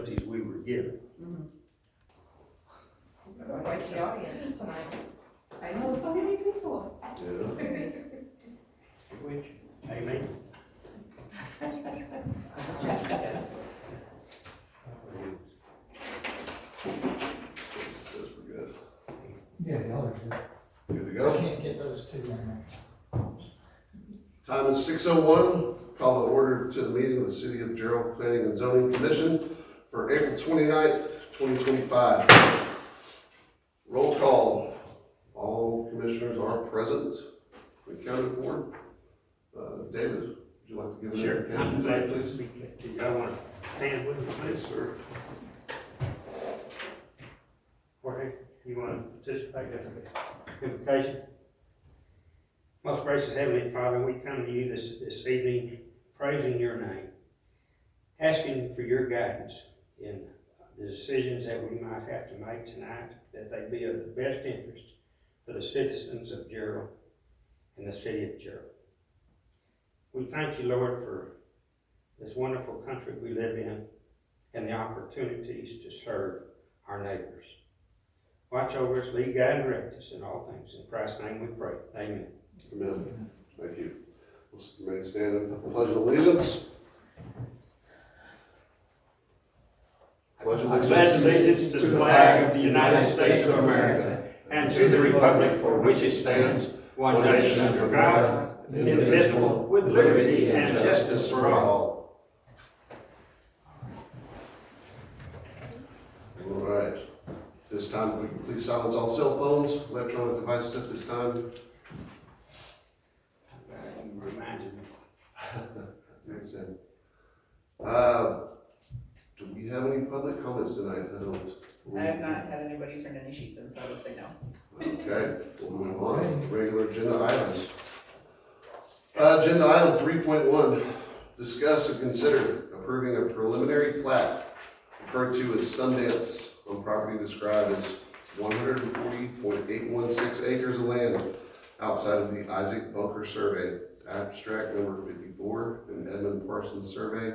facilities we were given. Quite the audience tonight. I know so many people. Yeah. Which, amen. Yes. Says we're good. Yeah, y'all are good. Good to I go. can't get those two in Time is 6:01. Call the order to the meeting of the City of Gerald Planning and Zoning Commission for April 29th, 2025. Roll call. All commissioners are present, accounted for. David, would you like to give an Sure, I'm introduction glad tonight, to please? speak. Do y'all want to stand with me, please? Sir. Jorge, you want to participate? That's okay. Invocation. Most gracious Heavenly Father, we come to you this evening praising your name, asking for your guidance in the decisions that we might have to make tonight, that they be of the best interest for the citizens of Gerald and the city of Gerald. We thank you, Lord, for this wonderful country we live in and the opportunities to serve our neighbors. Watch over us, lead, guide, and direct us in all things. In Christ's name we pray. Amen. Amen. Thank you. We'll remain standing. Pledge of allegiance. Pledge I pledge allegiance to the flag of the United States of America and to the republic for which it stands, one nation under God, indivisible, with liberty and justice for all. All right. This time, we can please silence all cell phones, electronic devices at this time. You reminded me. Makes sense. Do we have any public comments tonight? I don't. I have not had anybody turn any sheets in, so I would say no. Okay, we'll move on. Regular agenda items. Agenda item 3.1, discuss and consider approving a preliminary plat referred to as Sundance on property described as 140.816 acres of land outside of the Isaac Bunker Survey, abstract number 54, and Edmund Parsons Survey,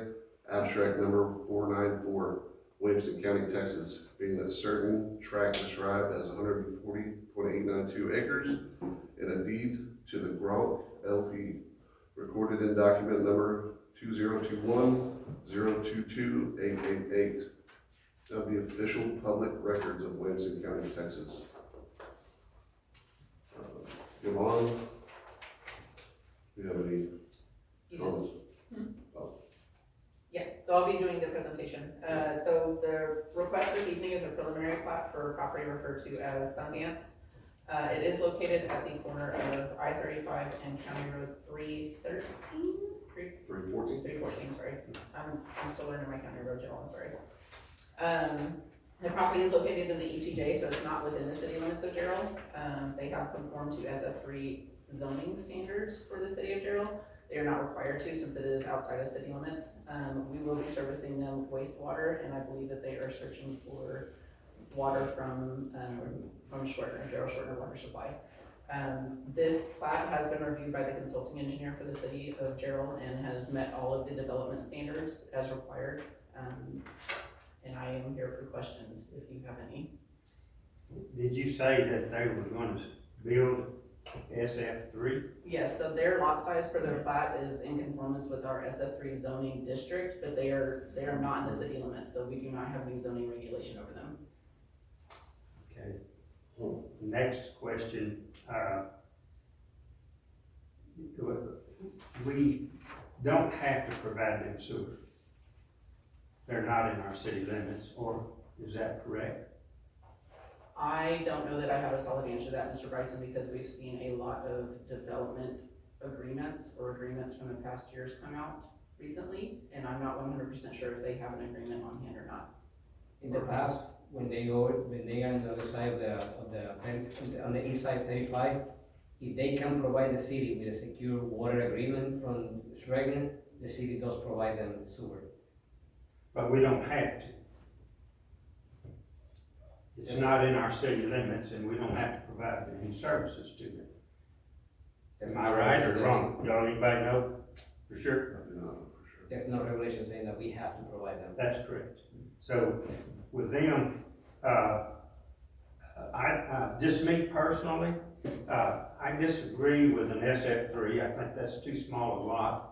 abstract number 494, Williamson County, Texas, being that certain tract described as 140.892 acres in a deed to the Gronk LP, recorded in document number 2021-022-888 of the official public records of Williamson County, Texas. Yvonne, do you have any You just, comments? yeah, so I'll be doing the presentation. So the request this evening is a preliminary plat for property referred to as Sundance. It is located at the corner of I-35 and County Road 313? 314? 314, sorry. I'm still learning my county road, Jill, I'm sorry. The property is located in the ETJ, so it's not within the city limits of Gerald. They have conformed to SF3 zoning standards for the city of Gerald. They are not required to, since it is outside of city limits. We will be servicing them wastewater, and I believe that they are searching for water from Shortner, Gerald Shortner Water Supply. This plat has been reviewed by the consulting engineer for the city of Gerald and has met all of the development standards as required. And I am here for questions if you have any. Did you say that they were going to build SF3? Yes, so their lot size for their plat is in conformance with our SF3 zoning district, but they are not in the city limits, so we do not have any zoning regulation over them. Okay. Next question, we don't have to provide them sewer. They're not in our city limits, or is that correct? I don't know that I have a solid answer to that, Mr. Bryson, because we've seen a lot of development agreements or agreements from the past years come out recently, and I'm not 100% sure if they have an agreement on hand or not. In the past, when they are on the other side on the east side 35, if they can provide the city with a secure water agreement from Schregner, the city does provide them with sewer. But we don't have to. It's not in our city limits, and we don't have to provide any services to them. Am I right or wrong? Y'all, anybody know for sure? I do not know for sure. There's no regulation saying that we have to provide them. That's correct. So with them, just me personally, I disagree with an SF3. I think that's too small a lot.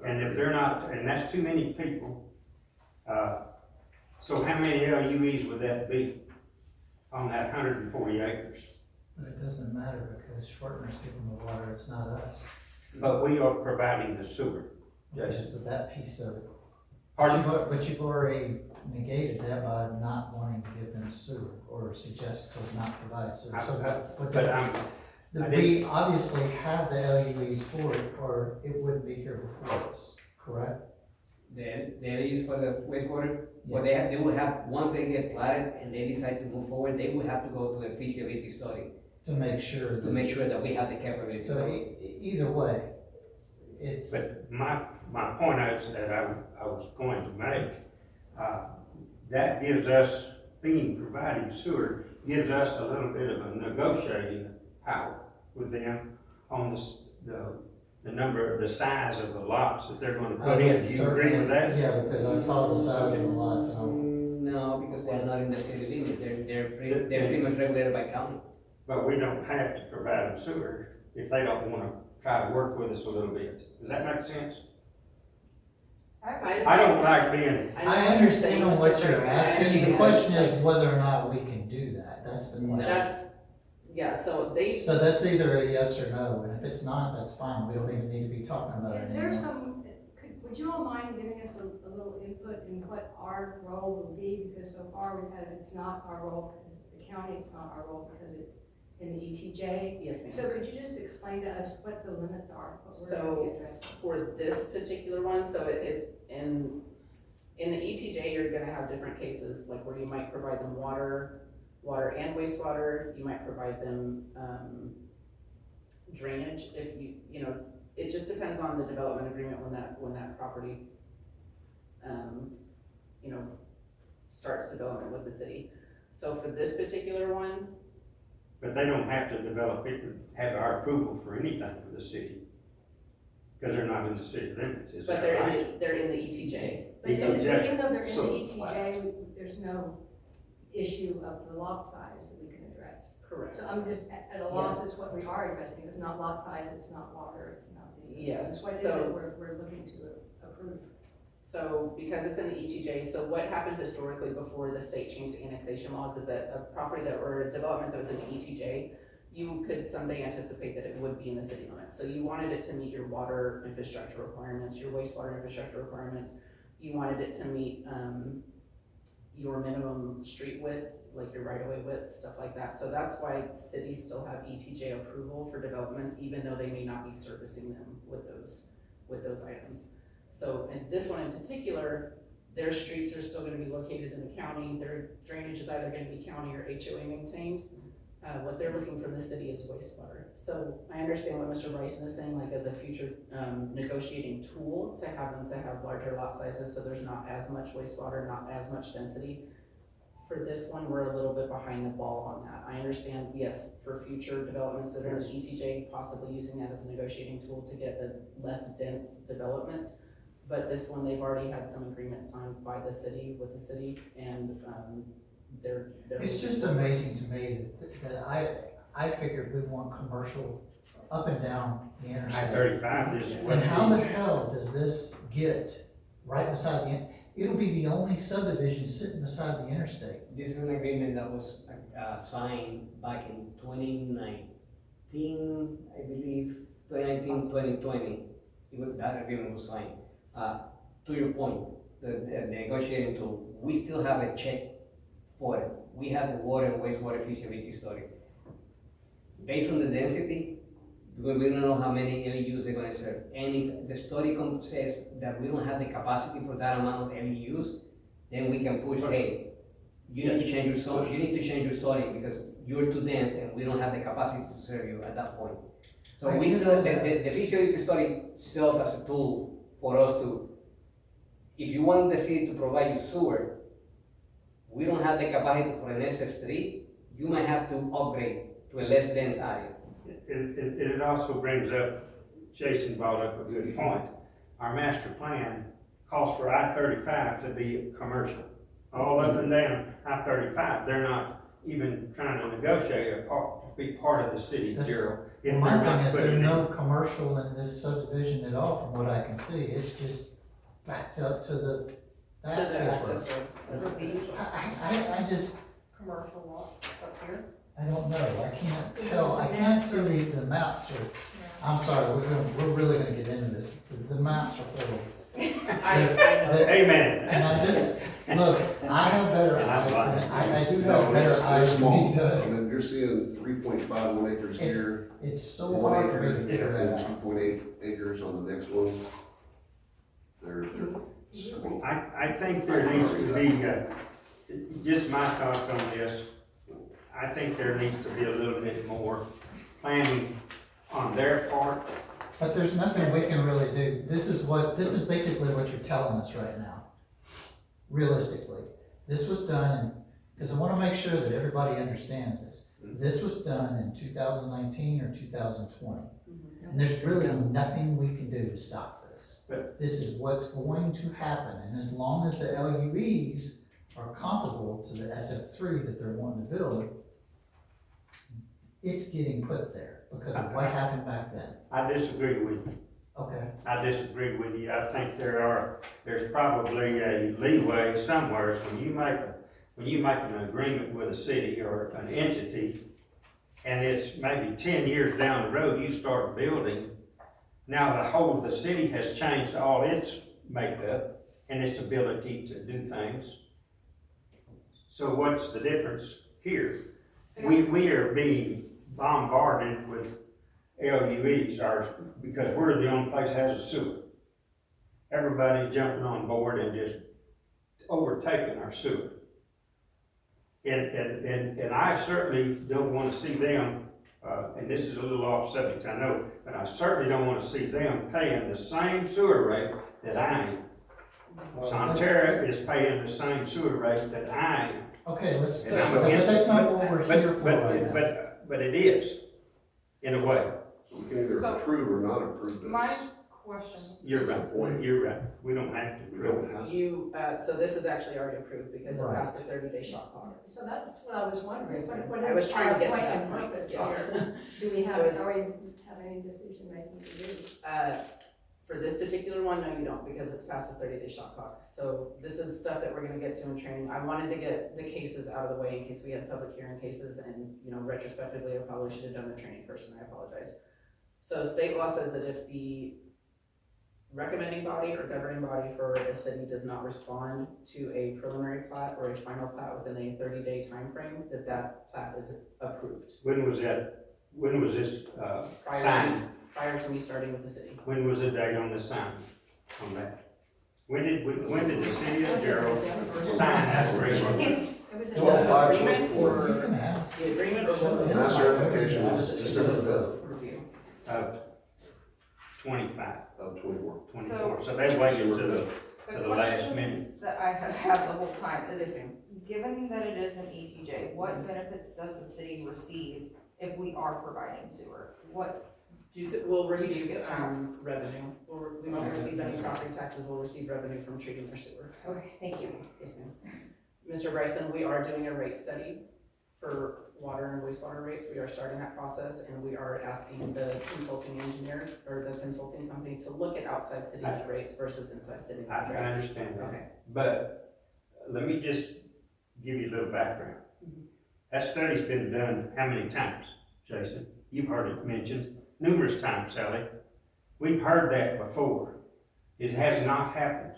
And if they're not, and that's too many people, so how many LUEs would that be on that 140 acres? But it doesn't matter because Schwartner's giving the water, it's not us. But we are providing the sewer. Yes. Just that piece of it. Pardon? But you've already negated that by not wanting to give them sewer or suggest to not provide sewer. So But I we obviously have the LUEs for it, or it wouldn't be here before us, correct? They use for the wastewater, but they will have, once they get platted and they decide to move forward, they will have to go to a feasibility study To make sure that. we have the capability. So either way, it's. But my point is that I was going to make, that gives us, being provided sewer, gives us a little bit of a negotiating power with them on the number, the size of the lots that they're gonna put in. Do you agree with that? Yeah, because I saw the size of the lots and I'm. No, because they're not in the city limit, they're pretty much regulated by county. But we don't have to provide them sewer if they don't wanna try to work with us a little bit. Does that make sense? I don't like being, I understand what you're asking, the Yeah. question is whether or not we can do that, that's the question. So So that's either a yes or no, and if it's not, that's fine, we don't even need to be talking about it Is there anymore. would you all mind giving us a little input in what our role will be? Because so far we've had, it's not our role because this is the county, it's not our role because it's in the ETJ. yes, ma'am. So could you just explain to us what the limits are, what we're So- going to be addressing? For this particular one, so in the ETJ, you're gonna have different cases, like where you might provide them water and wastewater, you might provide them, drainage, if you know, it just depends on the development agreement when that property, you know, starts development with the city. So for this particular one, but they don't have to develop it and have our approval for anything for the city. Because they're not in the city limits, is but that right? they're in the ETJ. But ETJ. even though they're in the So- ETJ, there's no issue of the lot size that we can address. Correct. So I'm just at a loss as what we are addressing, it's not lot size, it's not water, it's not the. Yes, What is so- it we're looking to approve? So because it's in the ETJ, so what happened historically before the state changed the annexation laws is that a property or a development that was in the ETJ, you could someday anticipate that it would be in the city limits. So you wanted it to meet your water infrastructure requirements, your wastewater infrastructure requirements. You wanted it to meet, your minimum street width, like your right-of-way width, stuff like that. So that's why cities still have ETJ approval for developments, even though they may not be servicing them with those items. So in this one in particular, their streets are still gonna be located in the county, their drainage is either gonna be county or HOA maintained. What they're looking from the city is wastewater. So I understand what Mr. Bryson is saying, like as a future, negotiating tool to have them to have larger lot sizes, so there's not as much wastewater, not as much density. For this one, we're a little bit behind the ball on that. I understand, yes, for future developments that are in the ETJ, possibly using that as a negotiating tool to get a less dense development. But this one, they've already had some agreement signed by the city, with the city, and, they're. It's just amazing to me that I figured we want commercial up and down the interstate. I-35 is. And how the hell does this get right beside it'll be the only subdivision sitting beside the interstate. This is an agreement that was signed back in 2019, I believe, 2020. That agreement was signed. To your point, the negotiating tool, we still have a check for it. We have the water and wastewater feasibility study. Based on the density, we don't know how many LEUs they're gonna serve. And if the study says that we don't have the capacity for that amount of LEUs, then we can push, hey, you need to change your zone, you need to change your zoning because you're too dense and we don't have the capacity to serve you at that point. So we still, the feasibility study serves as a tool for us to, if you want the city to provide you sewer, we don't have the capacity for an SF3, you might have to upgrade to a less dense area. It also brings up, Jason brought up a good point. Our master plan calls for I-35 to be commercial all up and down I-35. They're not even trying to negotiate to be part of the city of Gerald. if Well, my they're thing not is, there's putting no commercial in this subdivision at all, from what I can see, it's just backed up to the access road. I just, Commercial lots up here. I don't know, I can't tell, I can't see the maps are, I'm sorry, we're really gonna get into this, the maps are horrible. Amen. And I just, look, I have better eyes than, I do have better eyes than he I does. mean, you're seeing 3.51 acres here, It's so 1 hard for me acre, to figure that and out. 2.8 acres on the next one. They're, I think there needs to be, just my thoughts on this, I think there needs to be a little bit more planning on their part. But there's nothing we can really do. This is basically what you're telling us right now. Realistically, this was done, because I wanna make sure that everybody understands this. This was done in 2019 or 2020. And there's really nothing we can do to stop this. But- This is what's going to happen, and as long as the LUEs are comparable to the SF3 that they're wanting to build, it's getting put there because of what happened back then. I disagree with you. Okay, I disagree with you. I think there's probably a leeway somewhere when you make an agreement with a city or an entity, and it's maybe 10 years down the road, you start building. Now the city has changed all its makeup and its ability to do things. So what's the difference here? We are being bombarded with LUEs, because we're the only place that has a sewer. Everybody's jumping on board and just overtaking our sewer. And I certainly don't want to see them, and this is a little off subject, I know, but I certainly don't want to see them paying the same sewer rate that I am. Sonterra is paying the same sewer rate that I am. okay, And I'm but against that's it, not what we're here for right now. But it is, in a way. so we can either So- approve or not approve this. My question. You're That's the point. right, you're right. We don't have to We prove don't it. have, You, so this is actually already approved because it Right. passed the 30-day shot clock. So that's what I was wondering, Yes, ma'am. what I was is trying to our get to point that and point, purpose yes. here? Do we have, I was- are we have any decision making to do? For this particular one, no, you don't, because it's past the 30-day shot clock. So this is stuff that we're gonna get to in training. I wanted to get the cases out of the way in case we had public hearing cases, and, retrospectively, I probably should have done the training first, and I apologize. So state law says that if the recommending body or governing body for a city does not respond to a preliminary plat or a final plat within a 30-day time frame, that plat is approved When was this, prior to me starting with the city. when was the date on the sign on that? When did the city of Gerald sign that agreement? It was in Well, the- 5/24. You can ask. The agreement or what? Mass certification was December 5th Review. Of 25, of 24. 24, so they waited to the The last question minute. that I have had the whole time Yes, is, ma'am. given that it is an ETJ, what benefits does the city receive if we are providing sewer? We'll we just receive, get tax? revenue, we won't receive any property taxes, we'll receive revenue from treating our sewer. Okay, thank you. Yes, ma'am. Mr. Bryson, we are doing a rate study for water and wastewater rates. We are starting that process, and we are asking the consulting engineer or the consulting company to look at outside city rates versus inside city I rates. understand that. Okay. But let me just give you a little background. That study's been done how many times, Jason? You've heard it mentioned numerous times, Sally. We've heard that before. It has not happened.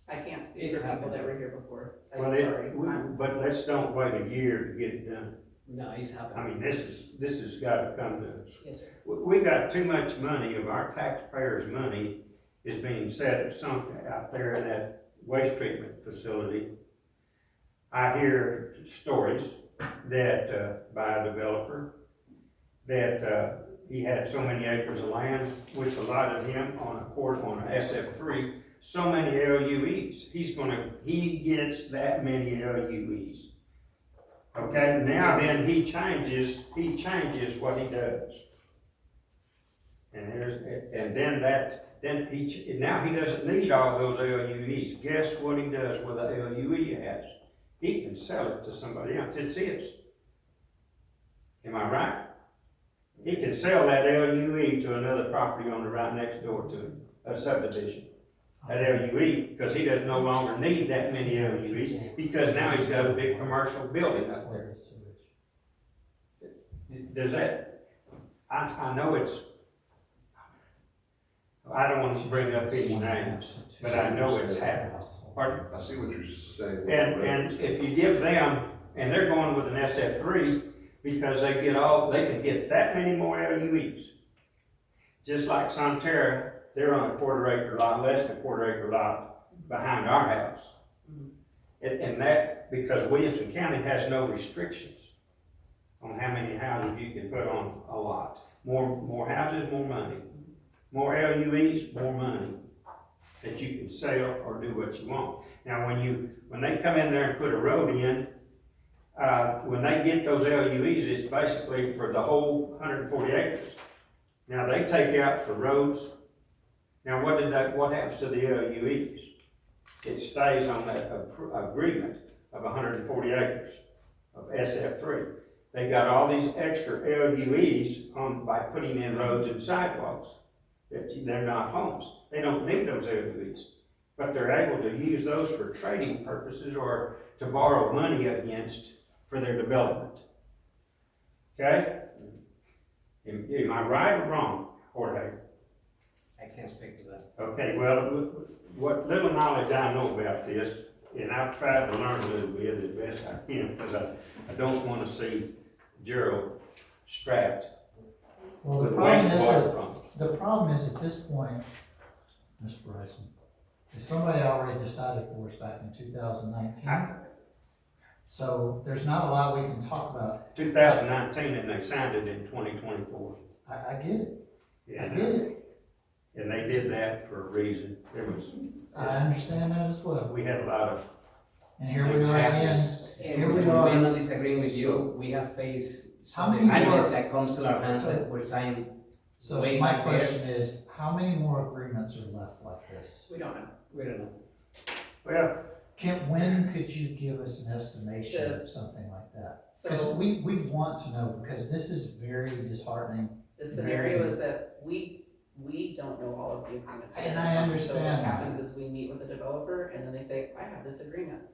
I can't speak It's for people that happening. were here before. I'm Well, sorry. but let's don't wait a year to get it done. No, it's I happening. mean, this has gotta come to us. Yes, sir. We got too much money of our taxpayers' money is being sunk out there in that waste treatment facility. I hear stories that, by a developer, that, he had so many acres of land, which allotted him on a SF3, so many LUEs. He gets that many LUEs. Okay, now then he changes what he does. And then now he doesn't need all those LUEs. Guess what he does with a LUE has? He can sell it to somebody else. It's his. Am I right? He can sell that LUE to another property owner right next door to him, a subdivision. That LUE, because he does no longer need that many LUEs, because now he's got a big commercial building up there. Does that, I know it's, I don't want to bring up any names, but I know it's happened. Pardon? I see what you're saying. And if you give them, and they're going with an SF3, because they can get that many more LUEs. Just like Sonterra, they're on a quarter-acre lot, less than a quarter-acre lot behind our house. And that, because Williamson County has no restrictions on how many houses you can put on a lot. More houses, more money. More LUEs, more money that you can sell or do what you want. Now, when they come in there and put a road in, when they get those LUEs, it's basically for the whole 140 acres. Now, they take out for roads. Now, what happens to the LUEs? It stays on that agreement of 140 acres of SF3. They got all these extra LUEs by putting in roads and sidewalks. They're not homes. They don't need those LUEs. But they're able to use those for trading purposes or to borrow money against for their development. Okay? Am I right or wrong, Jorge? I can't speak to that. Okay, well, what little knowledge I know about this, and I've tried to learn a little bit as best I can, because I don't want to see Gerald strapped Well, the with problem wastewater is, problems. the problem is at this point, Mr. Bryson, is somebody already decided for us back in 2019. So there's not a lot we can talk about. 2019, and they signed it in 2024. I get it, I Yeah, get it. and they did that for a reason. I understand that as well. We had a lot of, And here we are again. And Here we we're are. not disagreeing with you, we have faced How many items more- that comes to our hands So- that we're signed. So Way my back there. question is, how many more agreements are left like this? We don't know. We don't know. well, When could you give us an estimation of something like that? Because So we want to know, because this is very disheartening. the scenario is that we don't know all of the agreements. that And are I signed. understand So what that. happens is we meet with the developer and then they say, I have this agreement.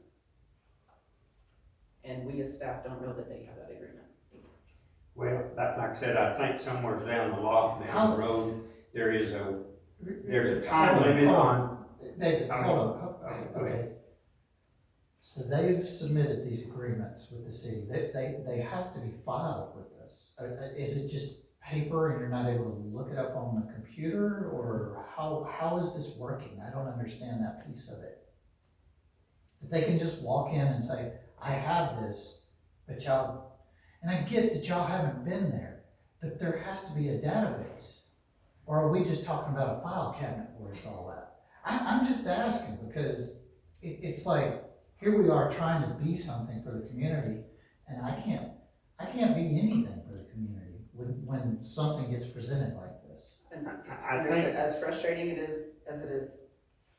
And we as staff don't know that they have that agreement. well, like I said, I think somewhere down the lot, down the road, there's a time Hold on, limit hold on. David, Okay. hold on. Okay, go ahead. Okay. So they've submitted these agreements with the city. They have to be filed with us. Is it just paper and you're not able to look it up on the computer? Or how is this working? I don't understand that piece of it. That they can just walk in and say, I have this, but y'all, and I get that y'all haven't been there, but there has to be a database. Or are we just talking about a file cabinet where it's all at? I'm just asking because it's like, here we are trying to be something for the community, and I can't be anything for the community when something gets presented like this. And I think, as frustrating as it is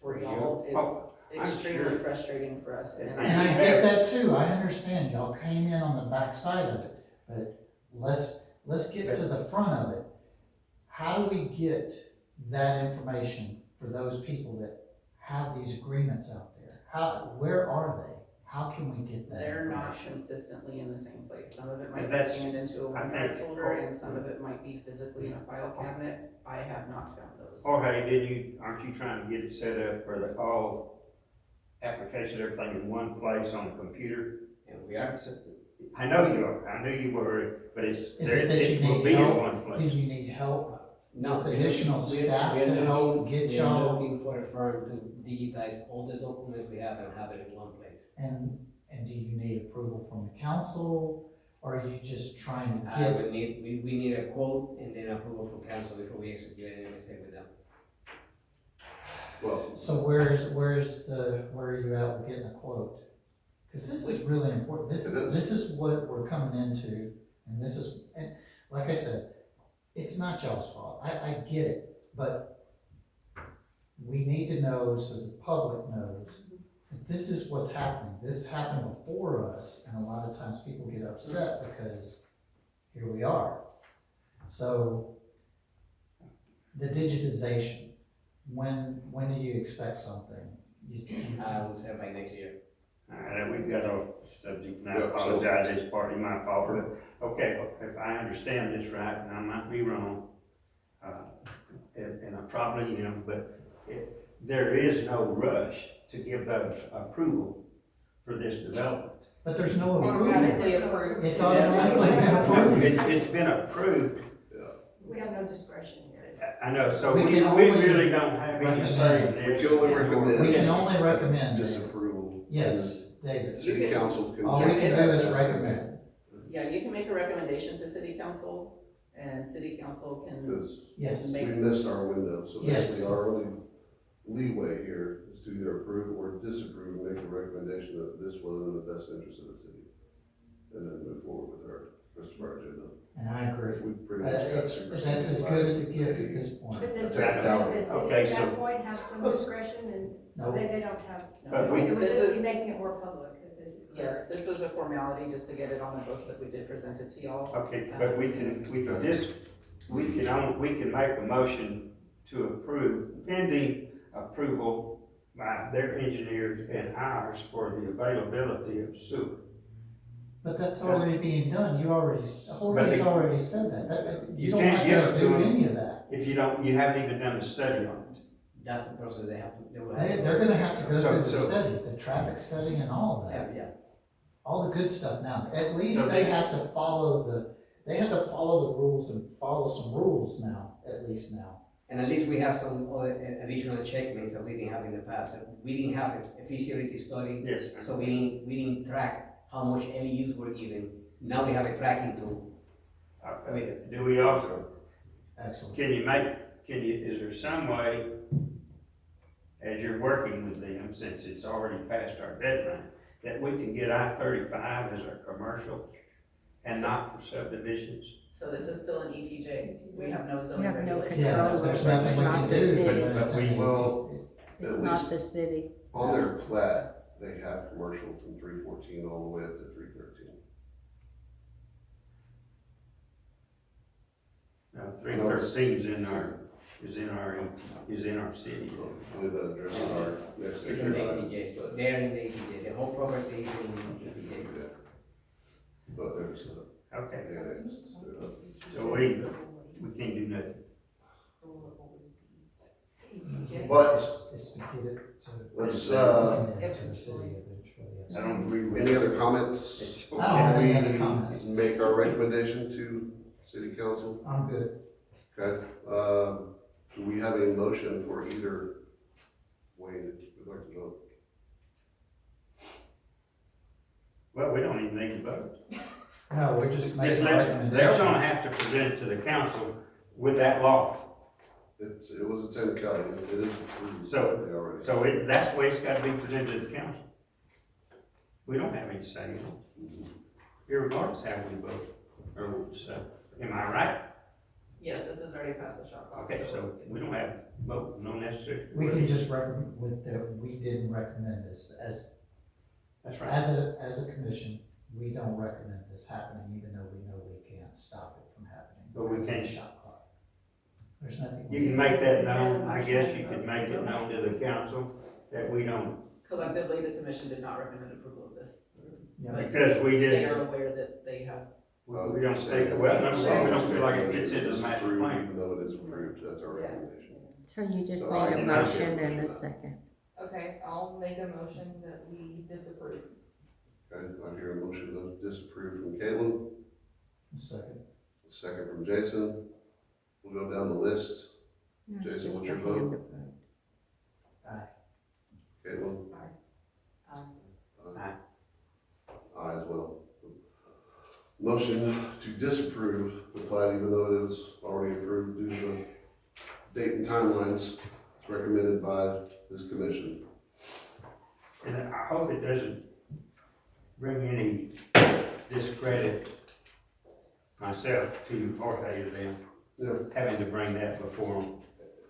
for y'all, Oh, it's I'm extremely sure. frustrating for us. And And I get that too, I understand, y'all came in on the back side of it, but let's get to the front of it. How do we get that information for those people that have these agreements out there? Where are they? How can we get that They're not information? consistently in the same place. Some of it might be That's- scanned into a I OneDrive think- folder and some of it might be physically in a file cabinet. I have not found those. Jorge, aren't you trying to get it set up where the all application, everything in one place on the computer? And we are, I know you are, I knew you were, but Is it that you it will need be in help? one Do place. you need help? no. With additional staff we're to help looking- get we're y'all- looking for a firm to digitize all the documents we have and have it in one place. And do you need approval from the council? Or are you just trying to We need a quote and then approval from council before we execute anything with them. Well, So where are you at with getting a quote? Cause this is really important, this is what we're coming into, and this is, and like I said, it's not y'all's fault, I get it, but we need to know so the public knows that this is what's happening. This happened before us, and a lot of times people get upset because here we are. So, the digitization, when do you expect something? I would say by next year. Alright, we've got our subject, and I Yeah, so- apologize, it's partly my fault, but, okay, if I understand this right, and I might be wrong, and I probably am, but there is no rush to give those approval for this development. But there's no approval. Automatically approved. It's automatically been approved. It's been approved, We have no discretion here. I know, so We we can we only really don't have any say in We this. can only recommend. We can only recommend, David. Disapproval. Yes, David. City You can- council can. All we can do is recommend. Yeah, you can make a recommendation to city council, and city council can Because Yes, we missed our window, so Yes. basically our only leeway here is to either approve or disapprove, and make a recommendation that this was in the best interest of the city. And then move forward with our rest of our agenda. and I agree. We pretty much got That's superseded as by good as it gets at this point. But does Right. the city Okay, at that so- point have some discretion and so No. they don't have, But we- it would This just is- be making it more public if this is Yes, correct. this was a formality just to get it on the books that we did present it to y'all. Okay, but we can make a motion to approve pending approval by their engineers and ours for the availability of sewer. But that's already being done, Jorge's already said that, you You don't can't give have it to to do them. any of that. If you haven't even done a study on it. That's the process they have to, they will have. They're gonna have to go So- through the so- study, the traffic study and all of that, Yeah, all the good stuff now. At least So they they- have to follow the rules and follow some rules now, at least now. and at least we have some other additional checklists that we didn't have in the past. We didn't have a feasibility study, Yes. so we didn't track how much LEUs were given. Now we have a tracking tool. Do we also, Excellent. is there some way, as you're working with them, since it's already past our deadline, that we can get I-35 as our commercial and not for subdivisions? So this is still an ETJ, we have no We zoning have no regulations. Yeah, control there's over it. nothing It's we not can the do, city. but it's But we an will- It's At not least- the city. On their plat, they have commercial from 314 all the way up to 313. No, 313 is in our city. I believe that addresses our next It's in the issue. ATJ, But- they're in the ATJ, the whole property is in ATJ. Yeah. But there's Okay, annexed. so we can't do nothing. But It's to get it to. let's, To the city eventually, yes. I don't agree with. any other comments? It's I don't have okay. any other comments. Make our recommendation to city council. I'm good. Okay, do we have a motion for either way that you'd like to vote? Well, we don't even need to vote. No, we're just Just making a they're recommendation. gonna have to present it to the council with that law. It was a technicality, it is approved. So- already. So that's the way it's gotta be presented to the council. We don't have any say in it, irregardless how we vote, or what we say. Am I right? Yes, this is already past the shot clock. Okay, so we don't have vote, no necessary. We can just recommend, we didn't recommend this, That's right. as a commission, we don't recommend this happening, even though we know we can't stop it from happening. But we because of can- the shot clock. There's nothing. You can make that Is that a known, I motion guess to you could vote? make it known to the council that we don't, Collectively, the commission did not recommend approval of this. Yeah. But because we they are didn't, aware that they have, we don't think, well, no, we don't feel like it fits into the master Approved, plan. Even though it is approved, that's our Yeah. recommendation. So you just So made I a can motion make a and a motion. second. Okay, I'll make a motion that we disapprove. Okay, I hear a motion to disapprove from Caitlin, Second. a second from Jason. We'll go down the list. No, it's Jason, just what's a your hand vote? to vote. Caitlin? Aye. Aye. Aye as well. Motion to disapprove the plat, even though it was already approved due to the date and timelines. It's recommended by this commission. And I hope it doesn't bring any discredit myself to Jorge or them. having to bring that before them,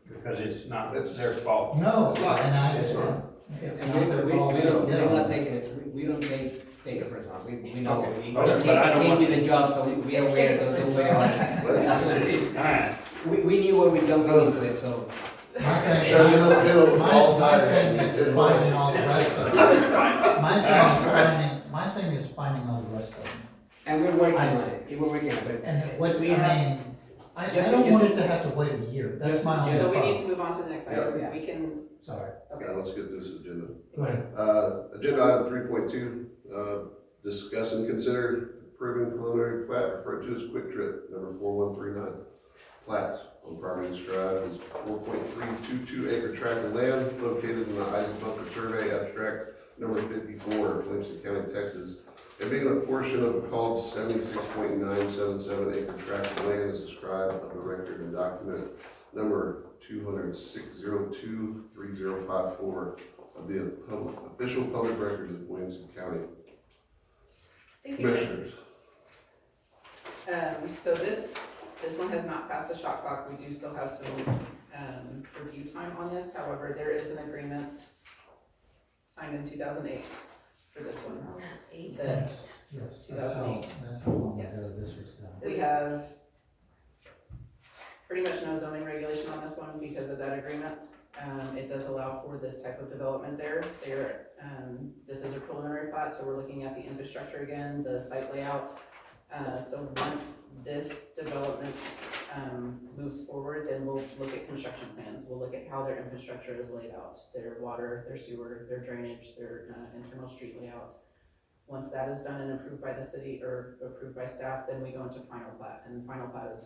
because it's not It's- their fault. No, It's not. and I, It's not. it's And not their fault. we're not taking it, we don't take it personal, we know, Okay. we Okay, but I don't can't want- do the job, so we are aware of the way on it. Let's- Alright, We knew what we're jumping into it, so. My thing, Sure, you don't do it all my the thing time. is finding all the rest of them. My thing is finding all the rest of them. And we're working on it, we're working on it, but And what, I We have- mean, I Just- don't just- want it to have to wait a year, that's my only So we need problem. to move on to the next item, Yeah. we can, Sorry, okay. Now, let's get through this agenda. go ahead. Agenda item 3.2, discuss and consider approving preliminary plat referred to as Quick Trip, number 4139. Plat on property described as 4.322 acre tract of land located in the Isaac Bunker Survey, abstract number 54, Williamson County, Texas, and being a portion of a called 76.977 acre tract of land as described on the record and document number 200-602-3054 of the official public records of Williamson County. Thank you. Commissioners, So this one has not passed the shot clock, we do still have some, review time on this, however, there is an agreement signed in 2008 for this one. Eight. The- Yes, that's how long Yes. ago this was done. We have pretty much no zoning regulation on this one because of that agreement. It does allow for this type of development there. This is a preliminary plat, so we're looking at the infrastructure again, the site layout. So once this development, moves forward, then we'll look at construction plans. We'll look at how their infrastructure is laid out, their water, their sewer, their drainage, their, internal street layout. Once that is done and approved by the city or approved by staff, then we go into final plat. And final plat is,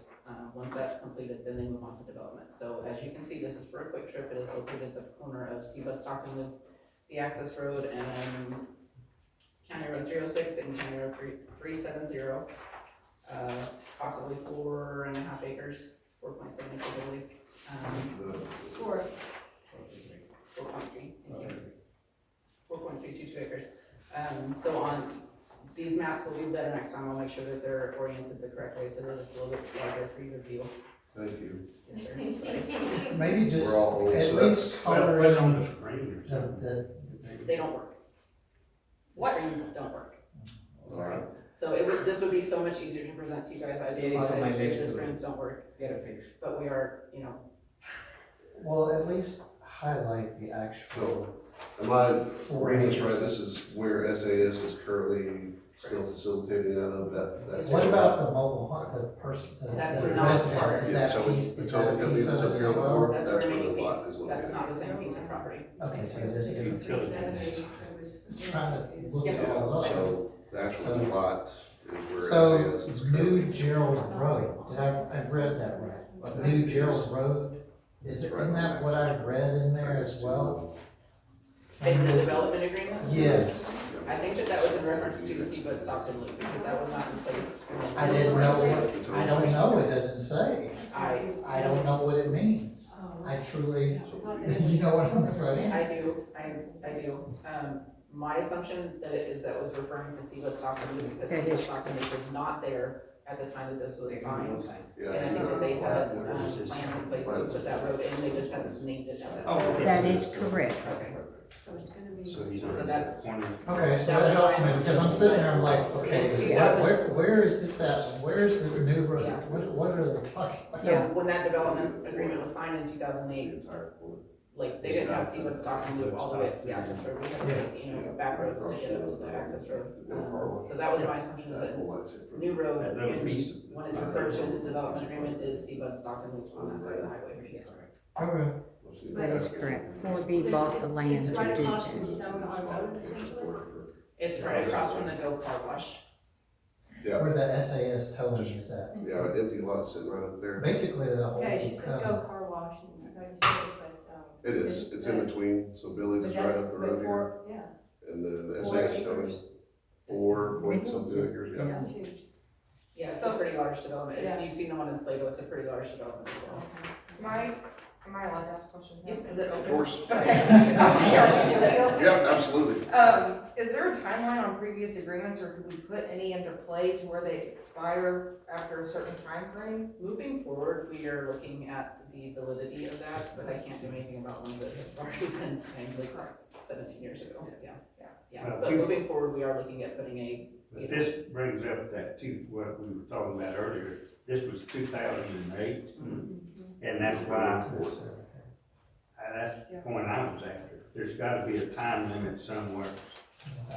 once that's completed, then they move on to development. So as you can see, this is for a Quick Trip. It is located at the corner of Seabud Stockton Loop, the access road, and County Road 306 and County Road 370. Possibly 4.5 acres, 4.7 acres, I believe. Or 4.3, 4.322 acres. So on these maps, we'll do better next time. I'll make sure that they're oriented the correct way so that it's a little bit larger for your view. thank you. Yes, sir. Sorry. Maybe just We're all old, at so least well, color put it on in the screen or the, something. They don't work. What? Screens don't work. Alright. So this would be so much easier to present to you guys. I do It is on my apologize if list the to- screens don't work, Get it fixed. but we are, well, at least highlight the actual. Am I reading this right? This is where SAS is currently still facilitating out of that. What about the mobile home, the person, the That's the not resident, part. is that So piece, the is total that company piece that's of up it here as on the well? board, that's a that's where the remaining lot piece. is located. That's not the same piece of property. Okay, so this is, Utilities. trying to look it all up. So the actual lot is where So, SAS is New currently. Gerald Road, I've read that right? New Gerald Road, is it, isn't that what I read in there as well? In the Yes. development agreement? Yes, I think that was in reference to Seabud Stockton Loop, because that was not in place. when- I didn't know what, I don't know, it doesn't say, I don't know what it means. I truly, you know what I'm saying? I do. My assumption that it is that was referring to Seabud Stockton Loop, because Seabud Stockton Loop was not there at the time that this was signed. Yeah. And I think that they had, plans in place to put that road in, they just hadn't named it at that Oh, time. That is correct. Okay. So it's gonna be. So he's So on the that's- corner. Okay, so that helps me, because I'm sitting there, I'm like, okay, where is this at, where is this new road? Yeah. What are they talking about? So when that development agreement was signed in 2008, like, they didn't have Seabud Stockton Loop all the way up to the access road, we had to take, back roads to get up to the access road. So that was my assumption, is that new road, That little and piece. when it's referred to in this development agreement, is Seabud Stockton Loop on that side of the highway. Okay. That is correct. 4B bought the land It's to right do across from this. Stone Hall Road essentially. It's right across from the Go Car Wash. Yeah, Where the SAS towing is at. yeah, an empty lot sitting right up there. Basically, the whole. Okay, she says go car wash and I thought you said it's by Stone. It is, it's in between, so Billy's But is right that's, up the but road here, for, yeah, and then the 4 SAS acres. towing 4.something It's acres, just- yeah. that's huge. Yeah, it's a pretty large development. Yeah. If you've seen the one in Slago, it's a pretty large development as well. My Am I allowed to ask questions? Yes, Is it Of open? course. Okay. Yeah, absolutely. Is there a timeline on previous agreements, or could we put any into play to where they expire after a certain time frame? Moving forward, we are looking at the validity of that, but I can't do anything about ones that have already been signed like 17 years ago, yeah. Yeah, Well, but moving forward, we are looking at putting a, But this brings up that too, what we were talking about earlier, this was 2008, and that's why, that's the point I was after. There's gotta be a time limit somewhere.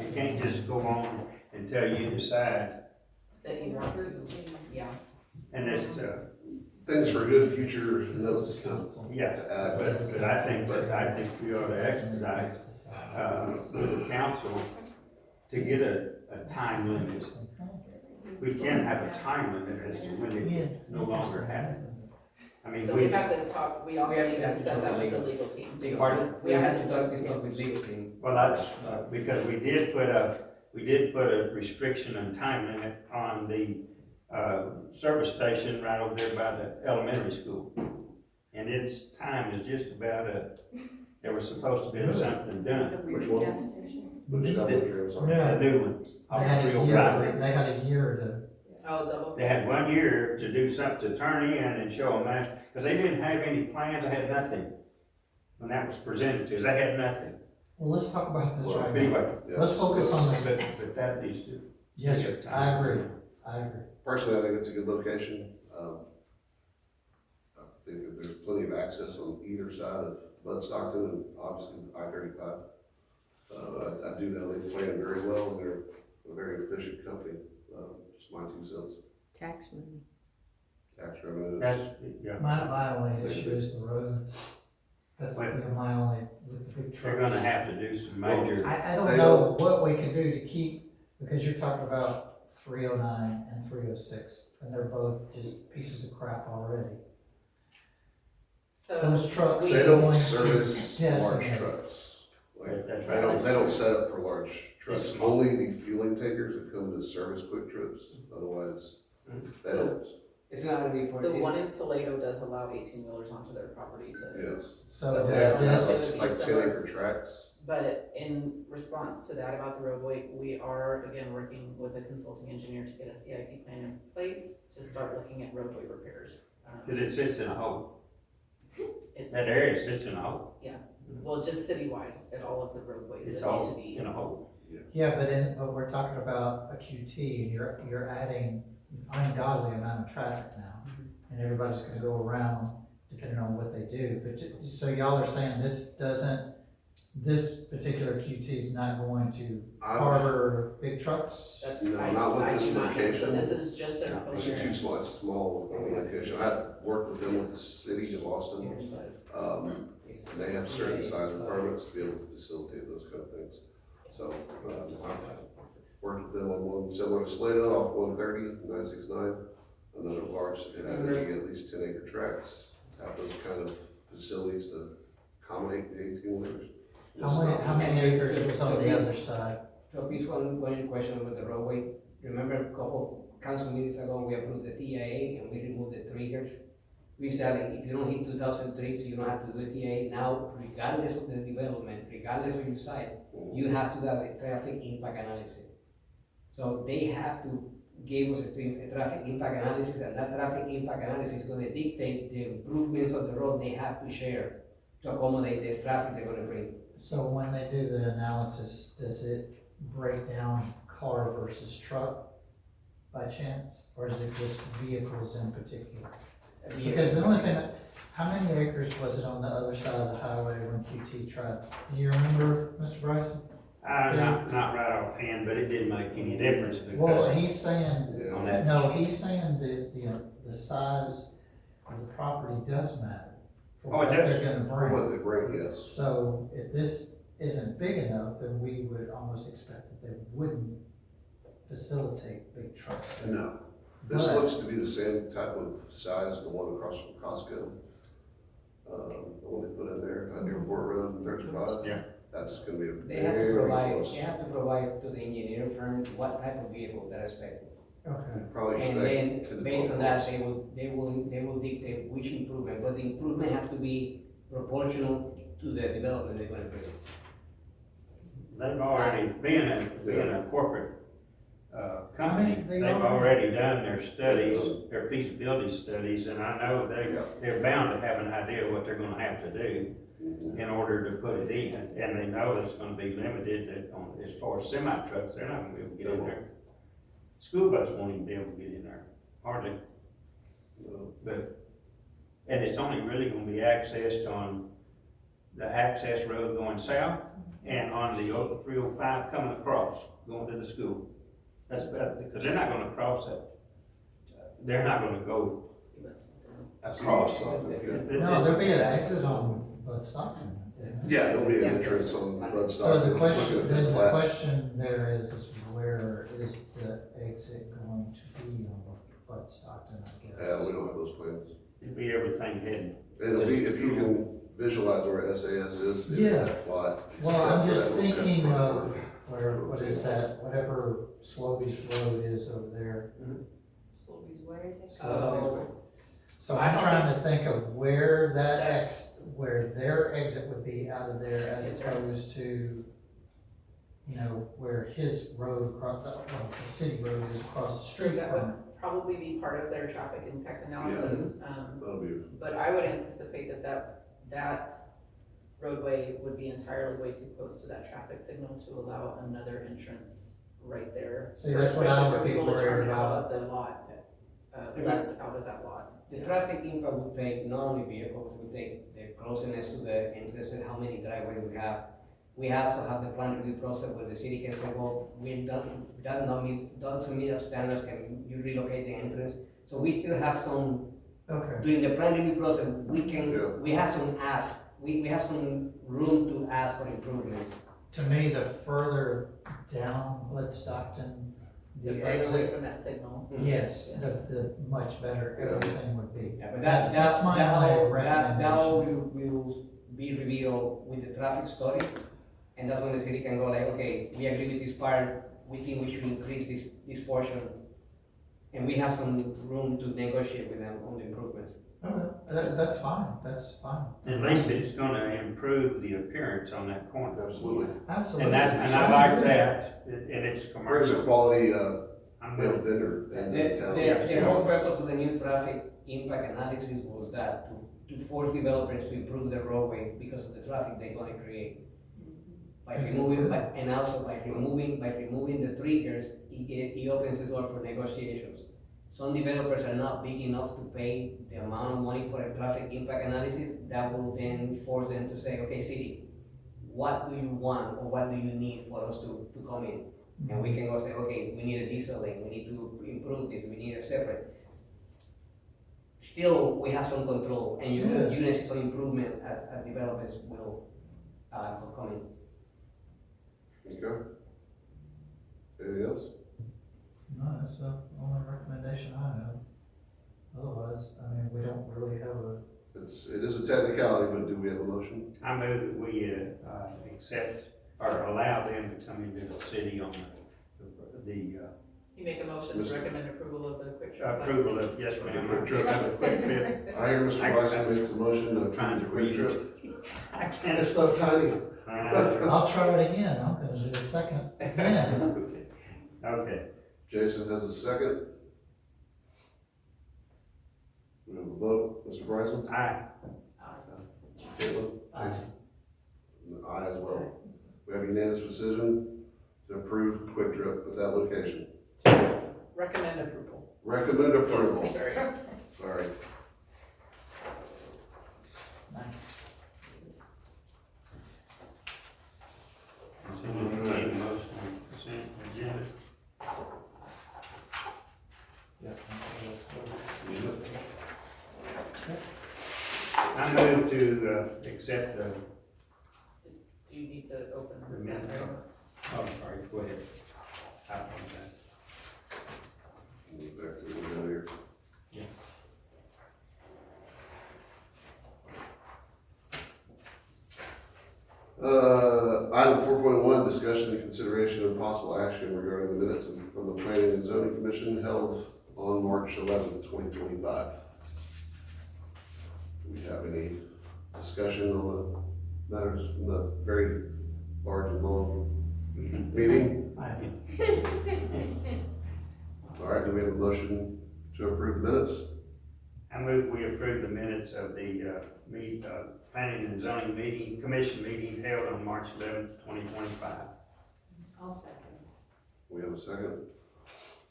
You can't just go on until you decide, that you want to, yeah. and it's, Things for good future notes to Council. yeah, add. but I think we ought to expedite, with the council to get a time limit. We can have a time limit as to when it no longer happens. I mean, So we have to talk, we also need to discuss that with the legal team. We have to start this talk with legal team. well, that's, because we did put a restriction and time limit on the, service station right over there by the elementary school. And its time is just about there was supposed to be something done. Which one? Which elementary, I'm sorry? The new one, They off had a 305. year, they had a year Oh, double. They had 1 year to do something, to turn in and show a master, because they didn't have any plans, they had nothing. When that was presented to us, they had nothing. well, let's talk about this Well, right now. Anyway, Yeah. Let's focus on this. but that needs to. Yes, sir, I agree. Personally, I think it's a good location. I think that there's plenty of access on either side of Bud Stockton and obviously I-35. I do know they plan very well, and they're a very efficient company. Just my 2 cents. Tax money. Tax revenue. That's, yeah, My only issue is the roads. That's my only, with the big they're trucks. gonna have to do some major, I don't know what we can do to keep, because you're talking about 309 and 306, and they're both just pieces of crap already. So, Those trucks we- They are don't going to service large decimate. trucks. Like, that's they right. don't set up for large trucks. It's small. Only the fueling tankers that come to service quick trips. Otherwise, they don't. It's not gonna be for. the one in Salado does allow 18-wheelers onto their property to, Yes. So So They does have to have this, would be like 10 similar. acre tracks. but in response to that about the roadway, we are again working with a consulting engineer to get a CIP plan in place to start looking at roadway repairs. cause it sits in a hole, It's, that area sits in a hole, well, just citywide at all of the roadways it's that need to all be. in a hole. yeah, but we're talking about a QT, and you're adding ungodly amount of traffic now. And everybody's gonna go around depending on what they do, but so y'all are saying this particular QT is not going to harbor big trucks? That's, No, I not with I this do not know. So location. this is just a It's too small, it's a small location. I worked with them with the city of Austin. And they have certain size requirements to be able to facilitate those kind of things. So, I've worked with them on one similar to Slado off 130, 969. Another large, it had to be at least 10 acre tracks, to have those kind of facilities to accommodate the 18-wheelers. How many acres was on the other side? So please, one question about the roadway. Remember a couple council meetings ago, we approved the TIA and we removed the triggers. We used to have, if you don't hit 2,000 trips, you don't have to do a TIA. Now, regardless of the development, regardless of your size, you have to have a traffic impact analysis. So they have to give us a traffic impact analysis, and that traffic impact analysis is gonna dictate the improvements of the road they have to share to accommodate the traffic they're gonna bring. So when they do the analysis, does it break down car versus truck by chance? Or is it just vehicles in particular? Because the only thing, how many acres was it on the other side of the highway when QT tried? Do you remember, Mr. Bryson? Not right offhand, but it didn't make any difference Well, because he's saying, Yeah. on that, no, he's saying that the size of the property does matter for Oh, what it does. they're gonna For bring. what they bring, yes. So if this isn't big enough, then we would almost expect that they wouldn't facilitate big trucks. No. This But- looks to be the same type of size as the one across from Costco. The one they put in there, on Airport Road and 35. Yeah. That's gonna be They have to very provide, close. they have to provide to the engineer firm what type of vehicle they're expecting. Okay. Probably And expect then, 10 to based 12 on that, months. they will dictate which improvement, but the improvement have to be proportional to the development they're gonna bring. They've already, being a corporate, company, I mean, they they've already- already done their studies, their feasibility studies, and I know they're bound to have an idea what they're gonna have to do in order to put it in, and they know it's gonna be limited as far as semi trucks, they're not gonna be able to get in there. School bus won't even be able to get in there, hardly. But, and it's only really gonna be accessed on the access road going south and on the 305 coming across, going to the school. That's better, because they're not gonna cross that. They're not gonna go across. No, there'll be an exit on Bud Stockton. there. Yeah, there'll be an entrance on Bud So Stockton. the question, Looking at then the plat. question there is where is the exit going to be on Bud Stockton, I Yeah, guess? we don't have those plans. It'll be everything hidden. It'll be, if you can visualize where SAS is, it's Yeah. that plot. Well, I'm except just for that little thinking front of door. where, what is that, whatever Sloby's Road is over there. Sloby's Way, I think. So I'm trying to think of where where their exit would be out of there as Yes, sir. opposed to, you know, where his road across, the city road is across the So street that from. would probably be part of their traffic impact analysis. That'll be, But I would anticipate that roadway would be entirely way too close to that traffic signal to allow another entrance right there. See, that's what I would be Especially for people to worried turn out about. of the lot, left out of that lot. The traffic impact would take not only vehicles, would take the closeness to the entrance and how many driveways we have. We also have the plan review process where the city can say, well, doesn't meet our standards, can you relocate the entrance? So we still have some, Okay, during the plan review process, Yeah. we have some we have some room to ask for improvements. to me, the further down Bud Stockton, The the further away exit, from that signal. yes, Yes. the much better everything would be. Yeah, but That's my only recommendation. That will be revealed with the traffic study, and that's when the city can go like, okay, we agree with this part, we think we should increase this portion. And we have some room to negotiate with them on the improvements. Okay, that's fine. At least it's gonna improve the appearance on that corner. absolutely. Absolutely. And I like that, and it's Where's a commercial. quality, I'm you know, with vendor in the town. The whole purpose of the new traffic impact analysis was that, to force developers to improve the roadway because of the traffic they're gonna create. By Yes, removing, good. and also by removing the triggers, it opens the door for negotiations. Some developers are not big enough to pay the amount of money for a traffic impact analysis, that will then force them to say, okay, city, what do you want or what do you need for us to come in? And we can go say, okay, we need a diesel lane, we need to improve this, we need a separate. Still, we have some control, and you see some improvement as developers will, come in. Okay. Anything else? No, that's the only recommendation I have. Otherwise, I mean, we don't really have a, It is a technicality, but do we have a motion? I move that we, accept or allow them to come into the city on the You make a motion to recommend approval of the quick trip. approval of, yes, ma'am, Quick Trip. the quick trip. I hear Mr. Bryson makes a motion to Trying to Quick read Trip. it. I can't. It's so tiny. I'll try it again, I'm gonna do a second again. Okay, Jason has a second. We have a vote. Mr. Bryson? aye. Caitlin? Aye. And aye as well. We have unanimous decision to approve Quick Trip at that location. Recommend approval. Recommend approval. Yes, sorry. Sorry. Nice. So we need a motion on consent agenda. Yep. Let's go. I move to, accept the, Do you need to open The the minute. camera? oh, sorry, go ahead. I apologize. Move back to the window here. Item 4.1, discussion and consideration of possible action regarding the minutes from the Planning and Zoning Commission held on March 11th, 2025. Do we have any discussion on the matters from the very large and long meeting? All right, do we have a motion to approve the minutes? I move we approve the minutes of the Planning and Zoning Commission meeting held on March 11th, 2025. I'll second. We have a second.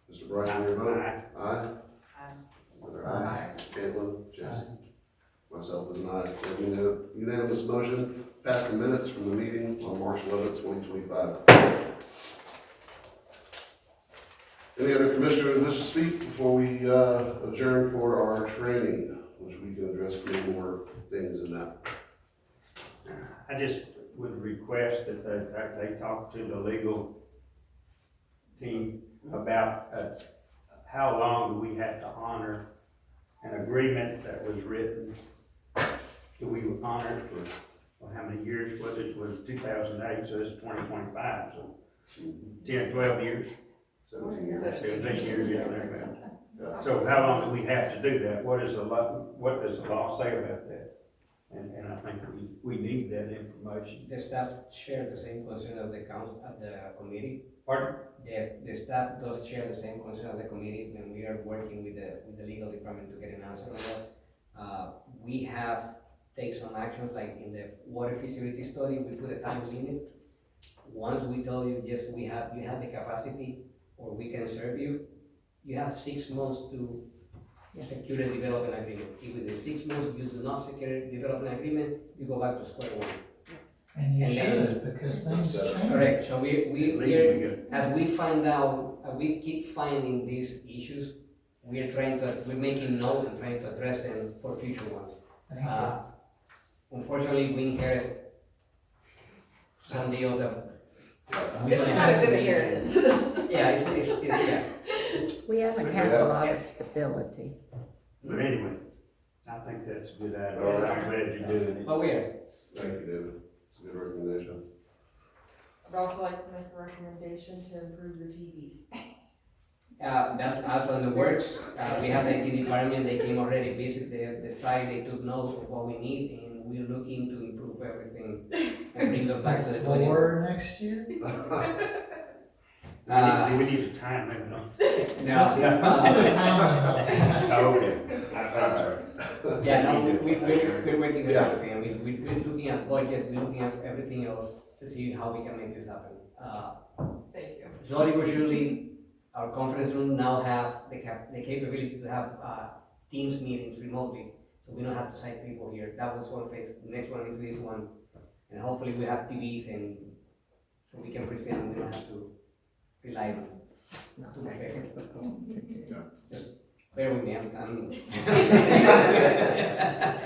Mr. Brian, your vote? Aye. Aye? Another aye. Caitlin? Jesse? Myself is an aye. So unanimous motion. Pass the minutes from the meeting on March 11th, 2025. Any other commissioner who wishes to speak before we adjourn for our training, which we can address many more things in that? I just would request that they talk to the legal team about how long do we have to honor an agreement that was written? Do we honor it for, well, how many years was it? It was 2008, so it's 2025, so 10, 12 years. 17 years. 17 years, yeah, there you go. So how long do we have to do that? What does the law say about that? And I think we need that information. The staff share the same concern of the council, of the committee. Pardon? The staff does share the same concern of the committee, and we are working with the legal department to get an answer on that. We have taken some actions, like in the water feasibility study, we put a time limit. Once we tell you, yes, you have the capacity, or we can serve you, you have 6 months to secure a development agreement. If within 6 months you do not secure a development agreement, you go back to square one. And you And then- should, because things change. Correct, so At least we get. as we find out, we keep finding these issues, we're making note and trying to address them for future ones. Thank you. Unfortunately, we inherit some deals that. we It's don't not a have good to- inheritance. Yeah, yeah. We haven't had a lot of stability. But anyway, I think that's a good idea. All right. I'm glad you're doing it. But we are, Thank you, David. It's a good recommendation. I'd also like to make a recommendation to improve your TVs. that's us on the works. We have the IT department, they came already, visit the site, they took note of what we need, and we're looking to improve everything and bring us back to the 20. For next year? Do we need a time limit on? Let's put a time limit on that. Oh, okay. I'm sorry. Yeah, no, we're working on Yeah. everything, I mean, we're looking at budget, we're looking at everything else to see how we can make this happen. Thank you. Slowly but surely, our conference room now have the capability to have, Teams meetings remotely, so we don't have to cite people here. That was one phase. The next one is this one, and hopefully we have TVs and so we can present, we don't have to rely on. Not that difficult to do. Bear with me, I'm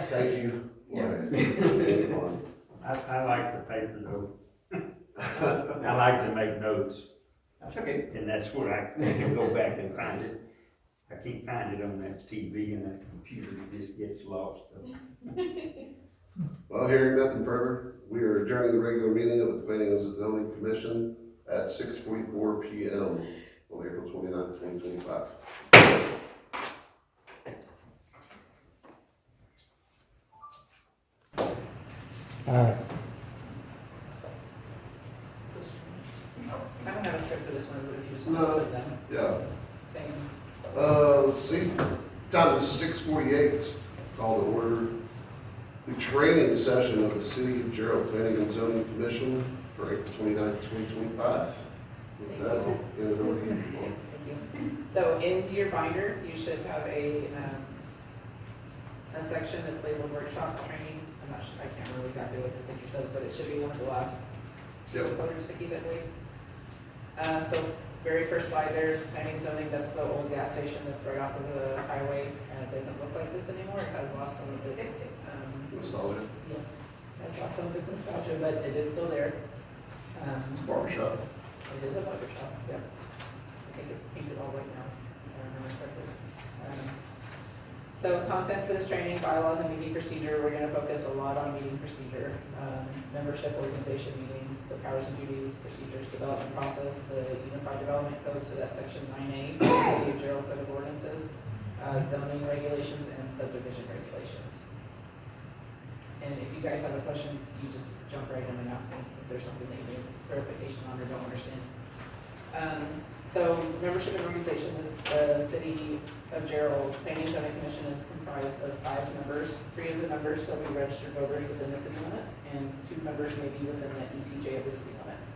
Thank you. Yeah. I like the paper though. I like to make notes, That's okay. and that's where I can go back and find it. I can't find it on that TV and that computer, it just gets lost. Well, hearing nothing further, we are adjourning the regular meeting of the Planning and Zoning Commission at 6:44 p.m. on April 29th, 2025. Alright, I don't have a script for this one, but if you just want No. to put them, Yeah. same. Let's see, time is 6:48, call to order the training session of the City of Gerald Planning and Zoning Commission for April 29th, 2025. With that, I'll hand it over to you. Thank you. So in your binder, you should have a section that's labeled workshop training. I'm not sure, I can't remember exactly what the sticky says, but it should be one of the last Yep. color stickies, I believe. So very first slide, there's planning zoning, that's the old gas station that's right off of the highway, and it doesn't look like this anymore, it has lost some of its, Nostalgia, yes, it's lost some of its nostalgia, but it is still there. barbershop. It is a barber shop, yeah. I think it's painted all white now, if I remember correctly. So content for this training, bylaws and meeting procedure, we're gonna focus a lot on meeting procedure. Membership organization meetings, the powers and duties, procedures, development process, the unified development code, so that's section 9A, the City of Gerald Code of Ordinances, zoning regulations and subdivision regulations. And if you guys have a question, you just jump right in and ask me if there's something that you need clarification on or don't understand. So membership and organization is the City of Gerald Planning and Zoning Commission is comprised of 5 members. 3 of the members shall be registered voters within the city limits, and 2 members may be within the ETJ of the city limits.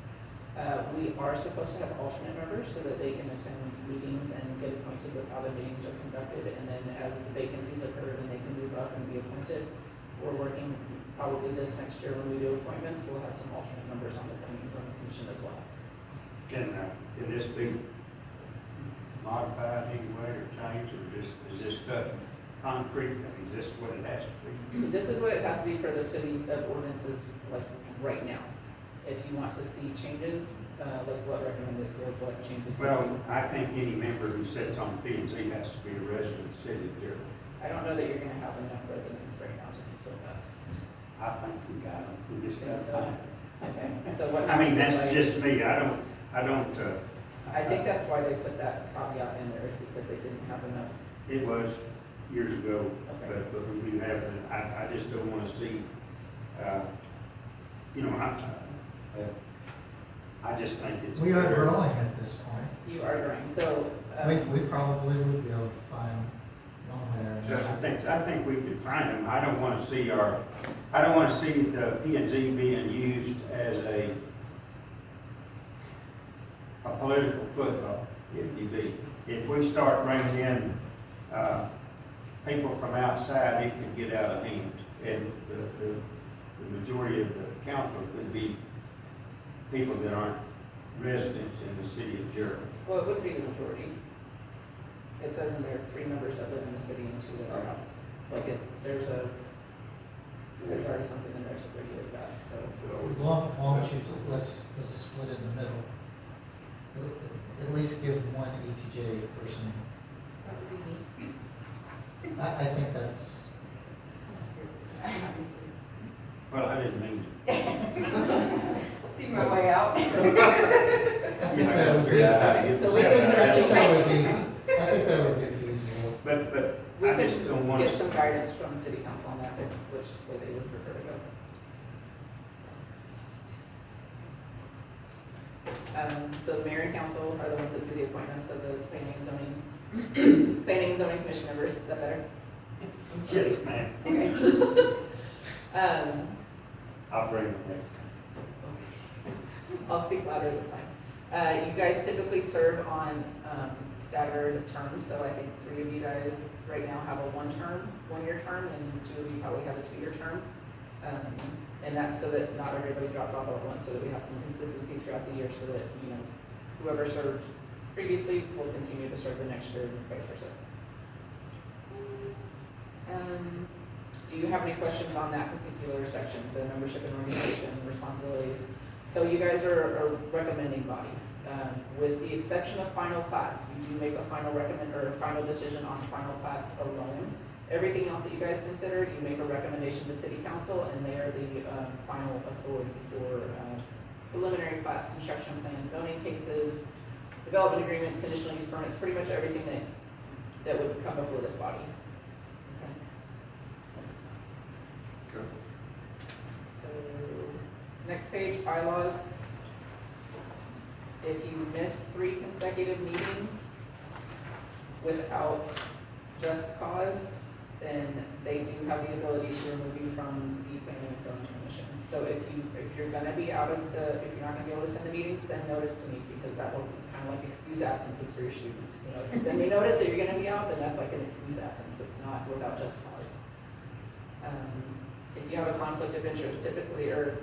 We are supposed to have alternate members so that they can attend meetings and get acquainted with how the meetings are conducted, and then as vacancies occur, then they can move up and be appointed. We're working probably this next year when we do appointments, we'll have some alternate members on the Planning and Zoning Commission as well. Can this be modified anyway or changed, or just, is this cut concrete? I mean, is this what it has to be? This is what it has to be for the city of ordinances, like, right now. If you want to see changes, like what recommended, or what changes. Well, I think any member who sits on P and Z has to be a resident of the city of Gerald. I don't know that you're gonna have enough residents right now to fulfill that. I think we got them, we just got to find them. Okay, so what? I mean, happens that's if just me, I don't, I think that's why they put that caveat in there, is because they didn't have enough. it was years ago, Okay. but we do have, it. I just don't wanna see, you know, I just think it's. We are growing at this point. You are growing, so, We probably would be able to find one way or another. I think we could find them. I don't wanna see the P and Z being used as a political football, if you be. If we start bringing in, people from outside, it could get out of hand. And the majority of the council could be people that aren't residents in the city of Gerald. well, it would be the majority. It says in there 3 members that live in the city and 2 that are out. Like there's already something in there to regulate that, so. Why don't you, let's split it in the middle. At least give one ETJ person. That would be neat. I think that's, Well, I didn't mean to. See my way out. I think that would be, I So we think that would be feasible. But We I just don't can want get to. some guidance from city council on that, which way they would prefer to go. So the mayor and council are the ones that do the appointments of the planning and zoning, planning and zoning commission members, is that better? Yes, ma'am. Okay. I'll bring it back. I'll speak louder this time. You guys typically serve on staggered terms, so I think 3 of you guys right now have a 1-year term, and 2 of you probably have a 2-year term. And that's so that not everybody drops off all at once, so that we have some consistency throughout the year, so that, you know, whoever served previously will continue to serve the next year, and vice versa. Do you have any questions on that particular section, the membership and organization responsibilities? So you guys are a recommending body. With the exception of final plats, you do make a final final decision on final plats alone. Everything else that you guys considered, you make a recommendation to city council, and they are the final authority for preliminary plats, construction plans, zoning cases, development agreements, conditional use permits, pretty much everything that would come before this body. Okay. Okay. So, next page, bylaws. If you miss 3 consecutive meetings without just cause, then they do have the ability to remove you from the planning and zoning commission. So if you're gonna be out of if you're not gonna be able to attend the meetings, then notice to me, because that will kind of like excuse absences for your students. You know, if you send me notice that you're gonna be out, then that's like an excused absence. It's not without just cause. If you have a conflict of interest, typically, or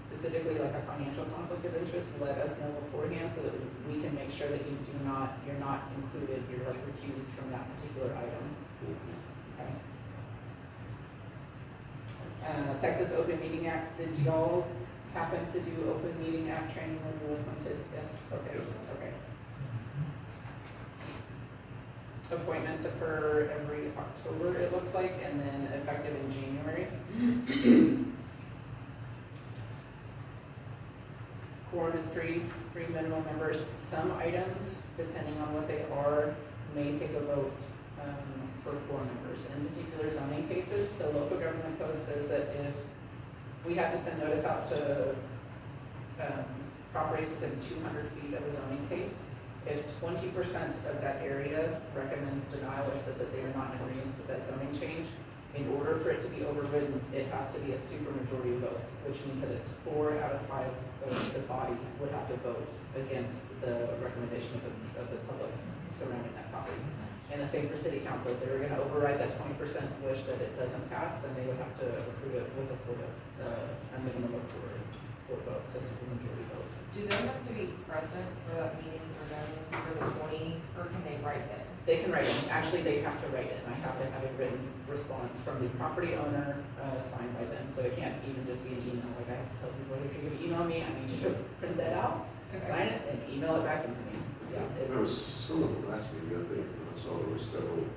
specifically like a financial conflict of interest, let us know beforehand so that we can make sure that you're not included, you're like recused from that particular item. Okay. Texas Open Meeting Act, did y'all happen to do Open Meeting Act training when you was appointed? Yes, okay, okay. appointments occur every October, it looks like, and then effective in January. Quorum is three minimum members. Some items, depending on what they are, may take a vote for 4 members. In particular zoning cases, so local government code says that if we have to send notice out to properties within 200 feet of a zoning case, if 20% of that area recommends denial or says that they are not in agreement with that zoning change, in order for it to be overridden, it has to be a supermajority vote, which means that it's 4 out of 5 of the body would have to vote against the recommendation of the public surrounding that property. And the same for city council, if they were gonna override that 20%'s wish that it doesn't pass, then they would have to approve it with a minimum of 4 votes, a supermajority vote. Do they have to be present for that meeting for the 20, or can they write it? They can write it, actually, they have to write it, and I have to have a written response from the property owner, signed by them, so it can't even just be an email, like I have to tell people, if you're gonna email me, I need you to print that out, sign it, and email it back into me. Yeah, There was some of the last meeting, I think, I saw there were several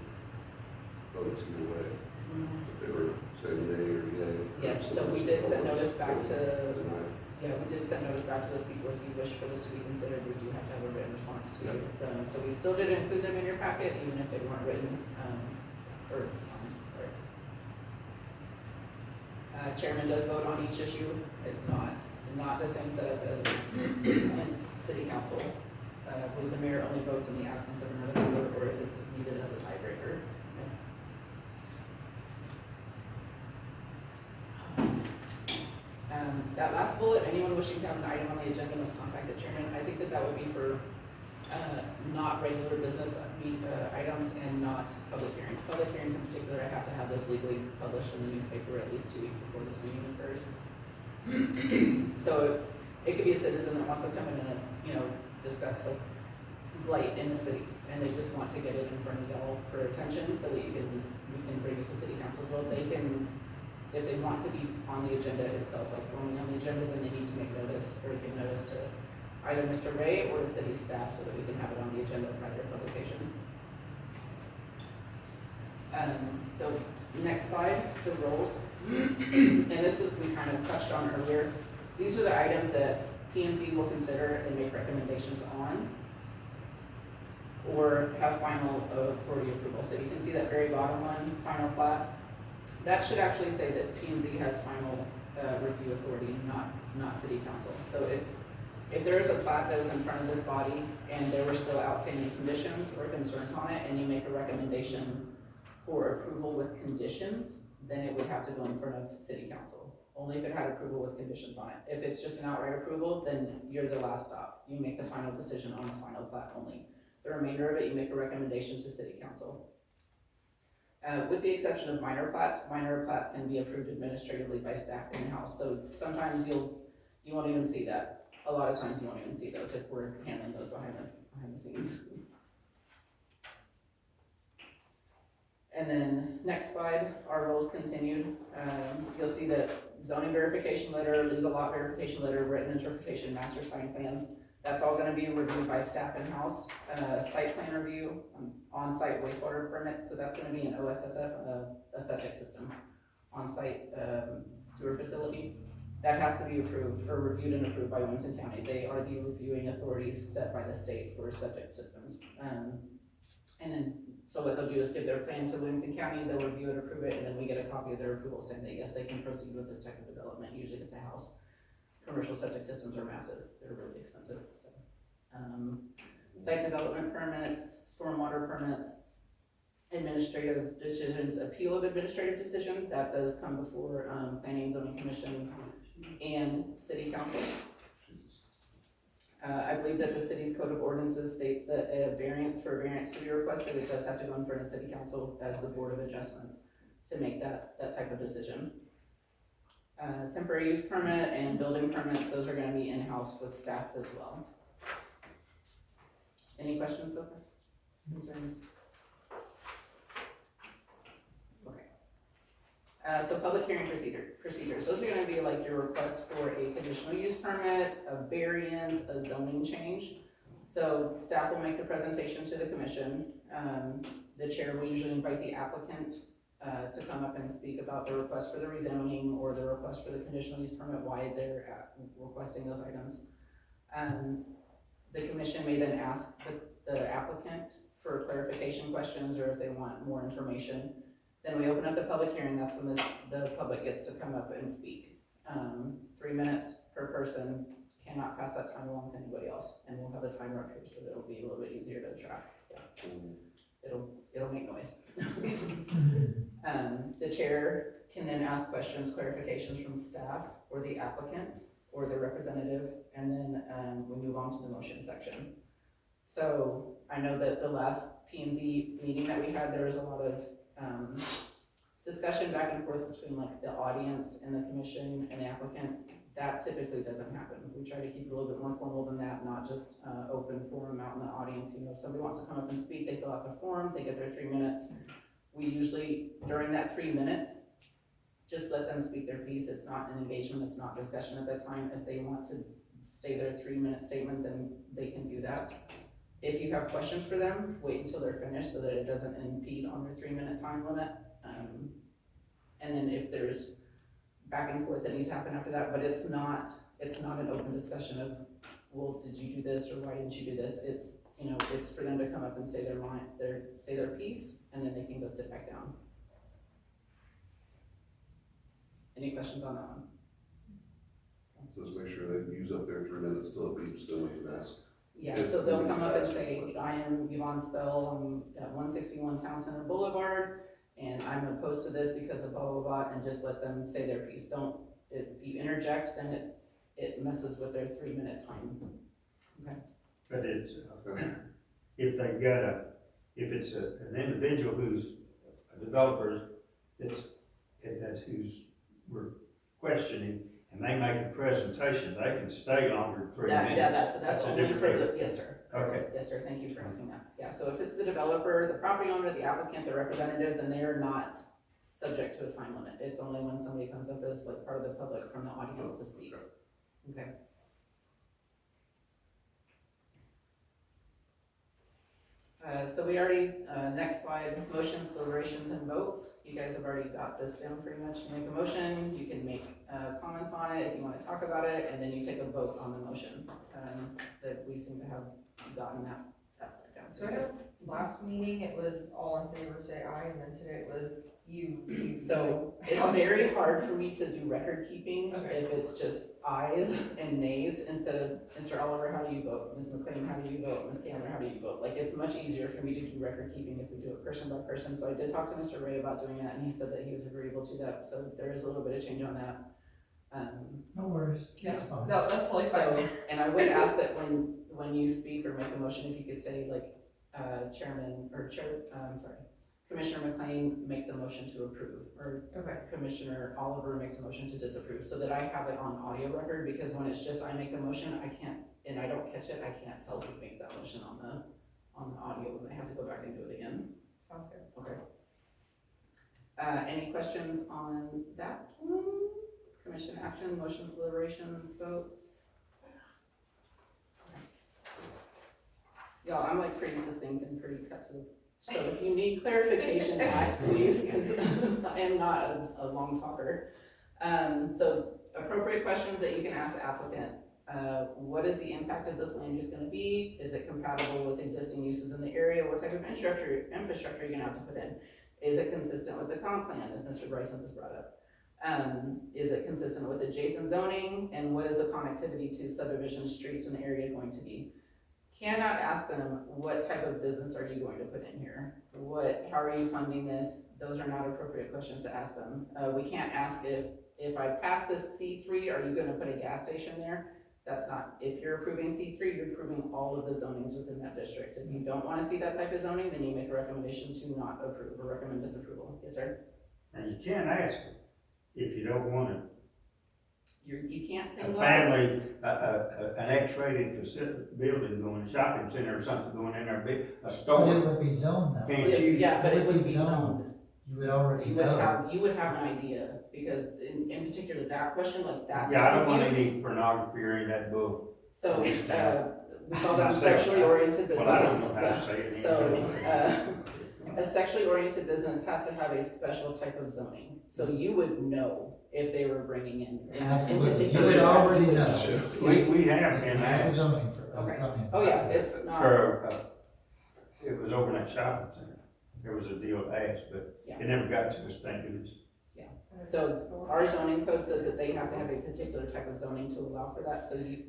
votes either way. If they were saying nay or yay. Yes, so we did send notice back to, Deny. yeah, we did send notice back to those people, if you wish for this to be considered, we do have to have a written response to them. So we still did include them in your packet, even if they weren't written, or signed, sorry. Chairman does vote on each issue, it's not the same setup as city council. I believe the mayor only votes in the absence of another member, or if it's needed as a tiebreaker. That last bullet, anyone wishing to have an item on the agenda must contact the chairman. I think that would be for, not regular business items and not public hearings. Public hearings in particular, I have to have those legally published in the newspaper at least 2 weeks before this meeting occurs. So it could be a citizen that wants to come in and, discuss like blight in the city, and they just want to get it in front of y'all for attention so that we can bring it to city council's vote. They can, if they want to be on the agenda itself, like formally on the agenda, then they need to make notice or give notice to either Mr. Ray or the city staff so that we can have it on the agenda prior to publication. So next slide, the roles. And this is, we kind of touched on earlier. These are the items that P&Z will consider and make recommendations on, or have final authority approval. So you can see that very bottom one, final plat. That should actually say that P&Z has final review authority, not city council. So if there is a plat that was in front of this body and there were still outstanding conditions or concerns on it, and you make a recommendation for approval with conditions, then it would have to go in front of city council. Only if it had approval with conditions on it. If it's just an outright approval, then you're the last stop. You make the final decision on the final plat only. The remainder of it, you make a recommendation to city council. With the exception of minor plats can be approved administratively by staff in-house. So sometimes you won't even see that. A lot of times you won't even see those if we're handling those behind the scenes. And then next slide, our roles continued. You'll see that zoning verification letter, legal lot verification letter, written interpretation, master sign plan. That's all gonna be reviewed by staff in-house. Site plan review, on-site wastewater permit, so that's gonna be an OSSF, a septic system, on-site sewer facility. That has to be approved, or reviewed and approved by Williamson County. They are the reviewing authorities set by the state for septic systems. And then, so what they'll do is give their plan to Williamson County, they'll review it, approve it, and then we get a copy of their approval saying that yes, they can proceed with this type of development. Usually if it's a house. Commercial septic systems are massive, they're really expensive, so. Site development permits, stormwater permits, administrative decisions, appeal of administrative decision, that does come before, planning and zoning commission and city council. I believe that the city's code of ordinances states that a variance to be requested, it does have to go in front of city council as the board of adjustment to make that type of decision. Temporary use permit and building permits, those are gonna be in-house with staff as well. Any questions so far? Concerns? Okay. So public hearing procedures, those are gonna be like your request for a conditional use permit, a variance, a zoning change. So staff will make the presentation to the commission. The chair will usually invite the applicant to come up and speak about the request for the rezoning or the request for the conditional use permit, why they're requesting those items. The commission may then ask the applicant for clarification questions or if they want more information. Then we open up the public hearing, that's when the public gets to come up and speak. 3 minutes per person, cannot pass that time along to anybody else, and we'll have a timer up here so that it'll be a little bit easier to track. Yeah. It'll make noise. The chair can then ask questions, clarifications from staff or the applicant or the representative, and then we move on to the motion section. So I know that the last P&Z meeting that we had, there was a lot of discussion back and forth between like the audience and the commission and the applicant. That typically doesn't happen. We try to keep it a little bit more formal than that, not just open forum out in the audience. You know, if somebody wants to come up and speak, they fill out the form, they get their 3 minutes. We usually, during that 3 minutes, just let them speak their piece. It's not an engagement, it's not discussion at that time. If they want to say their 3-minute statement, then they can do that. If you have questions for them, wait until they're finished so that it doesn't impede on their 3-minute time limit. And then if there's back and forth that needs to happen after that, but it's not an open discussion of, well, did you do this or why didn't you do this? It's, you know, it's for them to come up and say say their piece, and then they can go sit back down. Any questions on that one? Just make sure they use up their 3 minutes till it beeps, then we can ask. Yeah, If so they'll we come need up to and ask say, questions. I am Yvonne Spell, I'm at 161 Town Center Boulevard, and I'm opposed to this because of blah, blah, blah, and just let them say their piece. If you interject, then it messes with their 3-minute time. But it's, if they've got if it's an individual who's a developer, that's who's we're questioning, and they make a presentation, they can stay longer than 3 minutes. Yeah, that's That's a only for different the, yes, sir. Okay. Yes, sir, thank you for asking that. Yeah, so if it's the developer, the property owner, the applicant, the representative, then they are not subject to a time limit. It's only when somebody comes up as like part of the public from the audience to speak. Okay. So we already, next slide, motions, deliberations, and votes. You guys have already got this down pretty much. You make a motion, you can make comments on it if you want to talk about it, and then you take a vote on the motion. That we seem to have gotten that down. So I know last meeting, it was all in favor, say aye, and then today it was you. So it's very hard for me to do record keeping Okay. if it's just ayes and nays instead of Mr. Oliver, how do you vote? Ms. McLean, how do you vote? Ms. Candler, how do you vote? Like, it's much easier for me to do record keeping if we do it person by person. So I did talk to Mr. Ray about doing that, and he said that he was agreeable to that. So there is a little bit of change on that. No worries, Yeah, that's fine. no, that's totally fine. So, and I would ask that when you speak or make a motion, if you could say like, Commissioner McLean makes a motion to approve, or Okay. Commissioner Oliver makes a motion to disapprove, so that I have it on audio record, because when it's just I make a motion, I can't, and I don't catch it, I can't tell who makes that motion on the audio, and I have to go back and do it again. Sounds good. Okay. Any questions on that one? Commission action, motions, deliberations, votes? Y'all, I'm like pretty succinct and pretty cut to, so if you need clarification, ask please, because I am not a long talker. So appropriate questions that you can ask the applicant. What is the impact of this land use gonna be? Is it compatible with existing uses in the area? What type of infrastructure are you gonna have to put in? Is it consistent with the comp plan, as Mr. Bryson has brought up? Is it consistent with adjacent zoning? And what is the connectivity to subdivision streets in the area going to be? Cannot ask them, what type of business are you going to put in here? How are you funding this? Those are not appropriate questions to ask them. We can't ask if I pass this C3, are you gonna put a gas station there? That's not, if you're approving C3, you're approving all of the zonings within that district. If you don't wanna see that type of zoning, then you make a recommendation to not approve or recommend disapproval. Yes, sir? And you can't ask them if you don't want You can't a single out. family, an X-rated building going, a shopping center or something going in there, a But it store. would be zoned though. Can't you? Yeah, but it It would would be be zoned. zoned. You would already You would know. you would have an idea, because in particular, that question, like that. Yeah, I type don't of want use- any pornography or any of that bull. So, we call them Myself, sexually oriented Well, I don't businesses. know how to Yeah. say it. So, a sexually oriented business has to have a special type of zoning, so you would know if they were bringing in Absolutely, you particular. would already you would know. Sure. It's- We have it's- been we have asked zoning for, Okay. zoning. Oh, yeah, it's not, for, it was over in that shopping center. There was a deal asked, but Yeah. it never got to us, thank goodness. so our zoning code says that they have to have a particular type of zoning to allow for that, so you,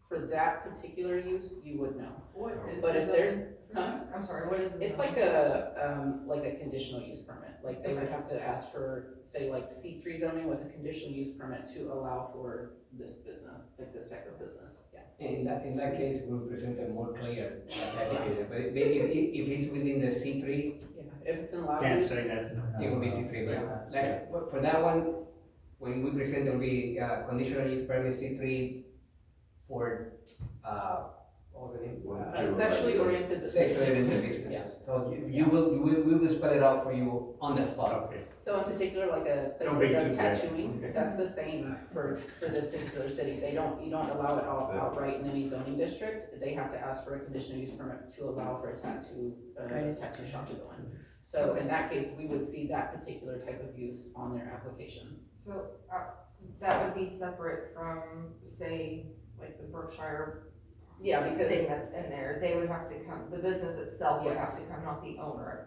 for that particular use, you would know. What is But the if they're- zoning for that? I'm sorry, what is the It's zoning? like a conditional use permit, like they would have to ask for, say, like C3 zoning with a conditional use permit to allow for this business, like this type of business, yeah. In that case, we'll present a more clear, but if it's within the C3, Yeah, if it's an allowed Can't use, say that. it will be C3, Yeah. but like, for that one, when we present, it'll be, conditional use permit C3 for, what was the name? sexually oriented business. Sexually oriented businesses. So we will spell it out for you on the spot. Okay. So in particular, like a place Don't that be does too bad. tattooing, Okay. that's the same for this particular city. You don't allow it outright in any zoning district. They have to ask for a conditional use permit to allow for a tattoo shop to go in. So in that case, we would see that particular type of use on their application. So, that would be separate from, say, like the Berkshire Yeah, thing because, that's in there, they would have to come, the business itself would have Yes. to come, not the owner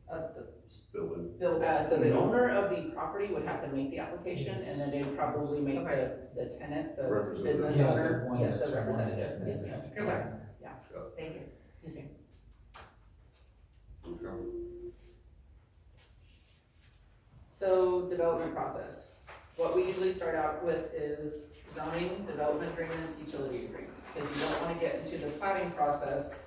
of the Building. building. so the owner of the property would have to make the application, and then they would probably make the tenant, the Representative. business Yeah, the owner, one yes, that's the the one representative, that- yes, ma'am. Okay. Thank you. Yes, ma'am. Okay. So, development process. What we usually start out with is zoning, development agreements, utility agreements, because you don't wanna get into the planning process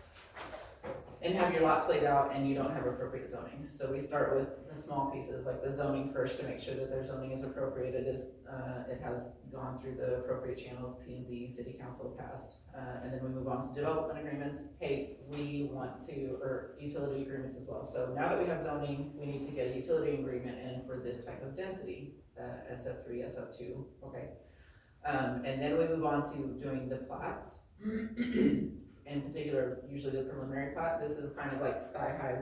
and have your lots laid out and you don't have appropriate zoning. So we start with the small pieces, like the zoning first, to make sure that their zoning is appropriate. It has gone through the appropriate channels, P and Z, city council passed, and then we move on to development agreements. Hey, we want to, or utility agreements as well. So now that we have zoning, we need to get a utility agreement in for this type of density, SF3, SF2, okay? And then we move on to doing the plats. In particular, usually the preliminary plat. This is kind of like sky high,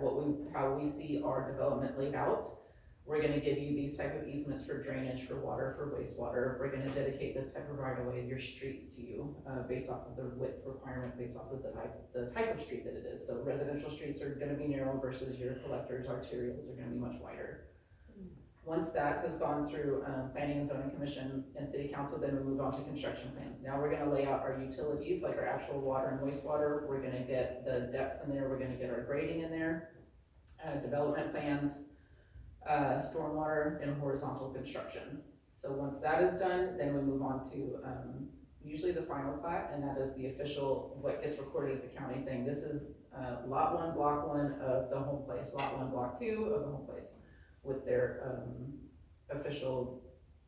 how we see our development laid out. We're gonna give you these type of easements for drainage, for water, for wastewater. We're gonna dedicate this type of right of way, your streets to you, based off of the width requirement, based off of the type of street that it is. So residential streets are gonna be narrow versus your collectors, arterials are gonna be much wider. Once that has gone through, planning and zoning commission and city council, then we move on to construction plans. Now we're gonna lay out our utilities, like our actual water and wastewater. We're gonna get the depths in there, we're gonna get our grading in there, development plans, stormwater and horizontal construction. So once that is done, then we move on to, usually the final plat, and that is the official, what gets recorded at the county saying this is, lot 1, block 1 of the home place, lot 1, block 2 of the home place, with their official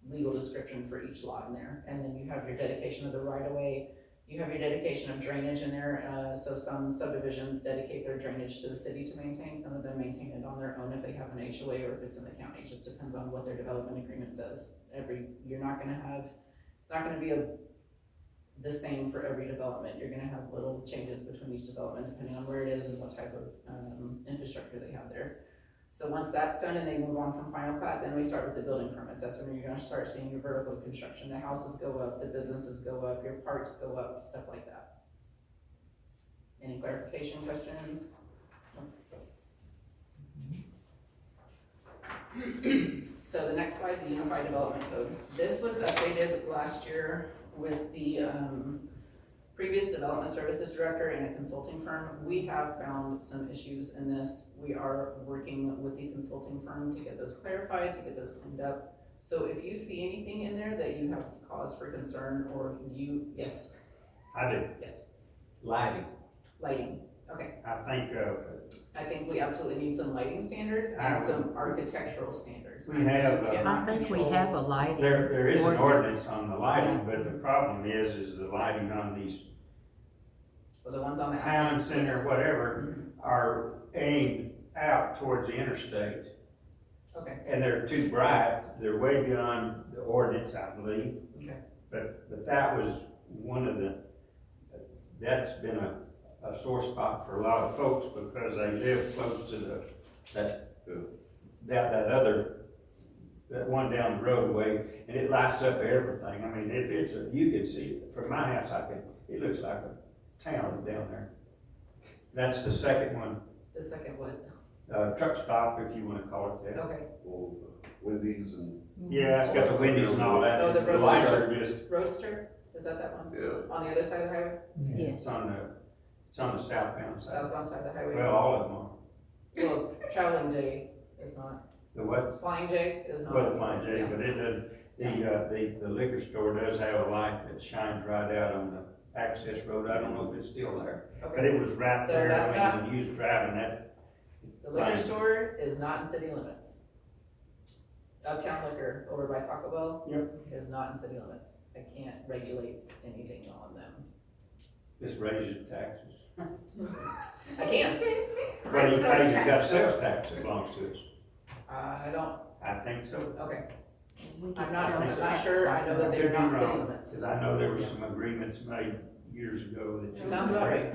legal description for each lot in there. And then you have your dedication of the right-of-way, you have your dedication of drainage in there, so some subdivisions dedicate their drainage to the city to maintain, some of them maintain it on their own if they have an HOA or if it's in the county, it just depends on what their development agreement says. It's not gonna be the same for every development, you're gonna have little changes between each development depending on where it is and what type of infrastructure they have there. So once that's done and they move on from final plat, then we start with the building permits. That's when you're gonna start seeing your vertical construction. The houses go up, the businesses go up, your parks go up, stuff like that. Any clarification questions? So the next slide, the Unified Development Code. This was updated last year with the previous development services director and a consulting firm. We have found some issues in this. We are working with the consulting firm to get those clarified, to get those cleaned up. So if you see anything in there that you have cause for concern, or yes, I do. yes, Lighting. lighting, okay. I I think we absolutely need some lighting standards and some architectural standards. We have, You I cannot think we control- have a lighting. there is an ordinance. ordinance on the lighting, but the problem is the lighting on these The ones on the town access. center, whatever, are aimed out towards the interstate. Okay, And they're too bright, they're way beyond the ordinance, I believe. okay. But that was one of the that's been a sore spot for a lot of folks because they live close to that one down the roadway, and it lights up everything. I mean, if it's you can see it from my house, it looks like a town down there. That's the second one, The second what? truck stop, if you wanna call it that. Okay, Well, Wendy's and, Yeah, it's got the windows and all that. Oh, the The lights roadster. are just, Roadster, is that one? yeah, On the other side of the highway, Yeah. it's on the southbound side. southbound side of the highway? Well, all of them are. Well, Traveling J is not, The what? Flying J is not. Well, the Flying J, Yeah. but it does, the liquor store does have a light that shines right out on the access road. I don't know if it's still there, but Okay, it was right So there. that's I mean, when you was driving that, the liquor Fine. store is not in city limits. Uptown Liquor over by Taco Bell. Yep. Is not in city limits. I can't regulate anything on them. this raises taxes. I can, Well, you pay, you got sales tax that belongs to us. I don't, I think so. okay, We I'm get not sales tax sure, I know that Could they're be not city wrong, limits. Cause I know there were some agreements made years ago that. Sounds about right.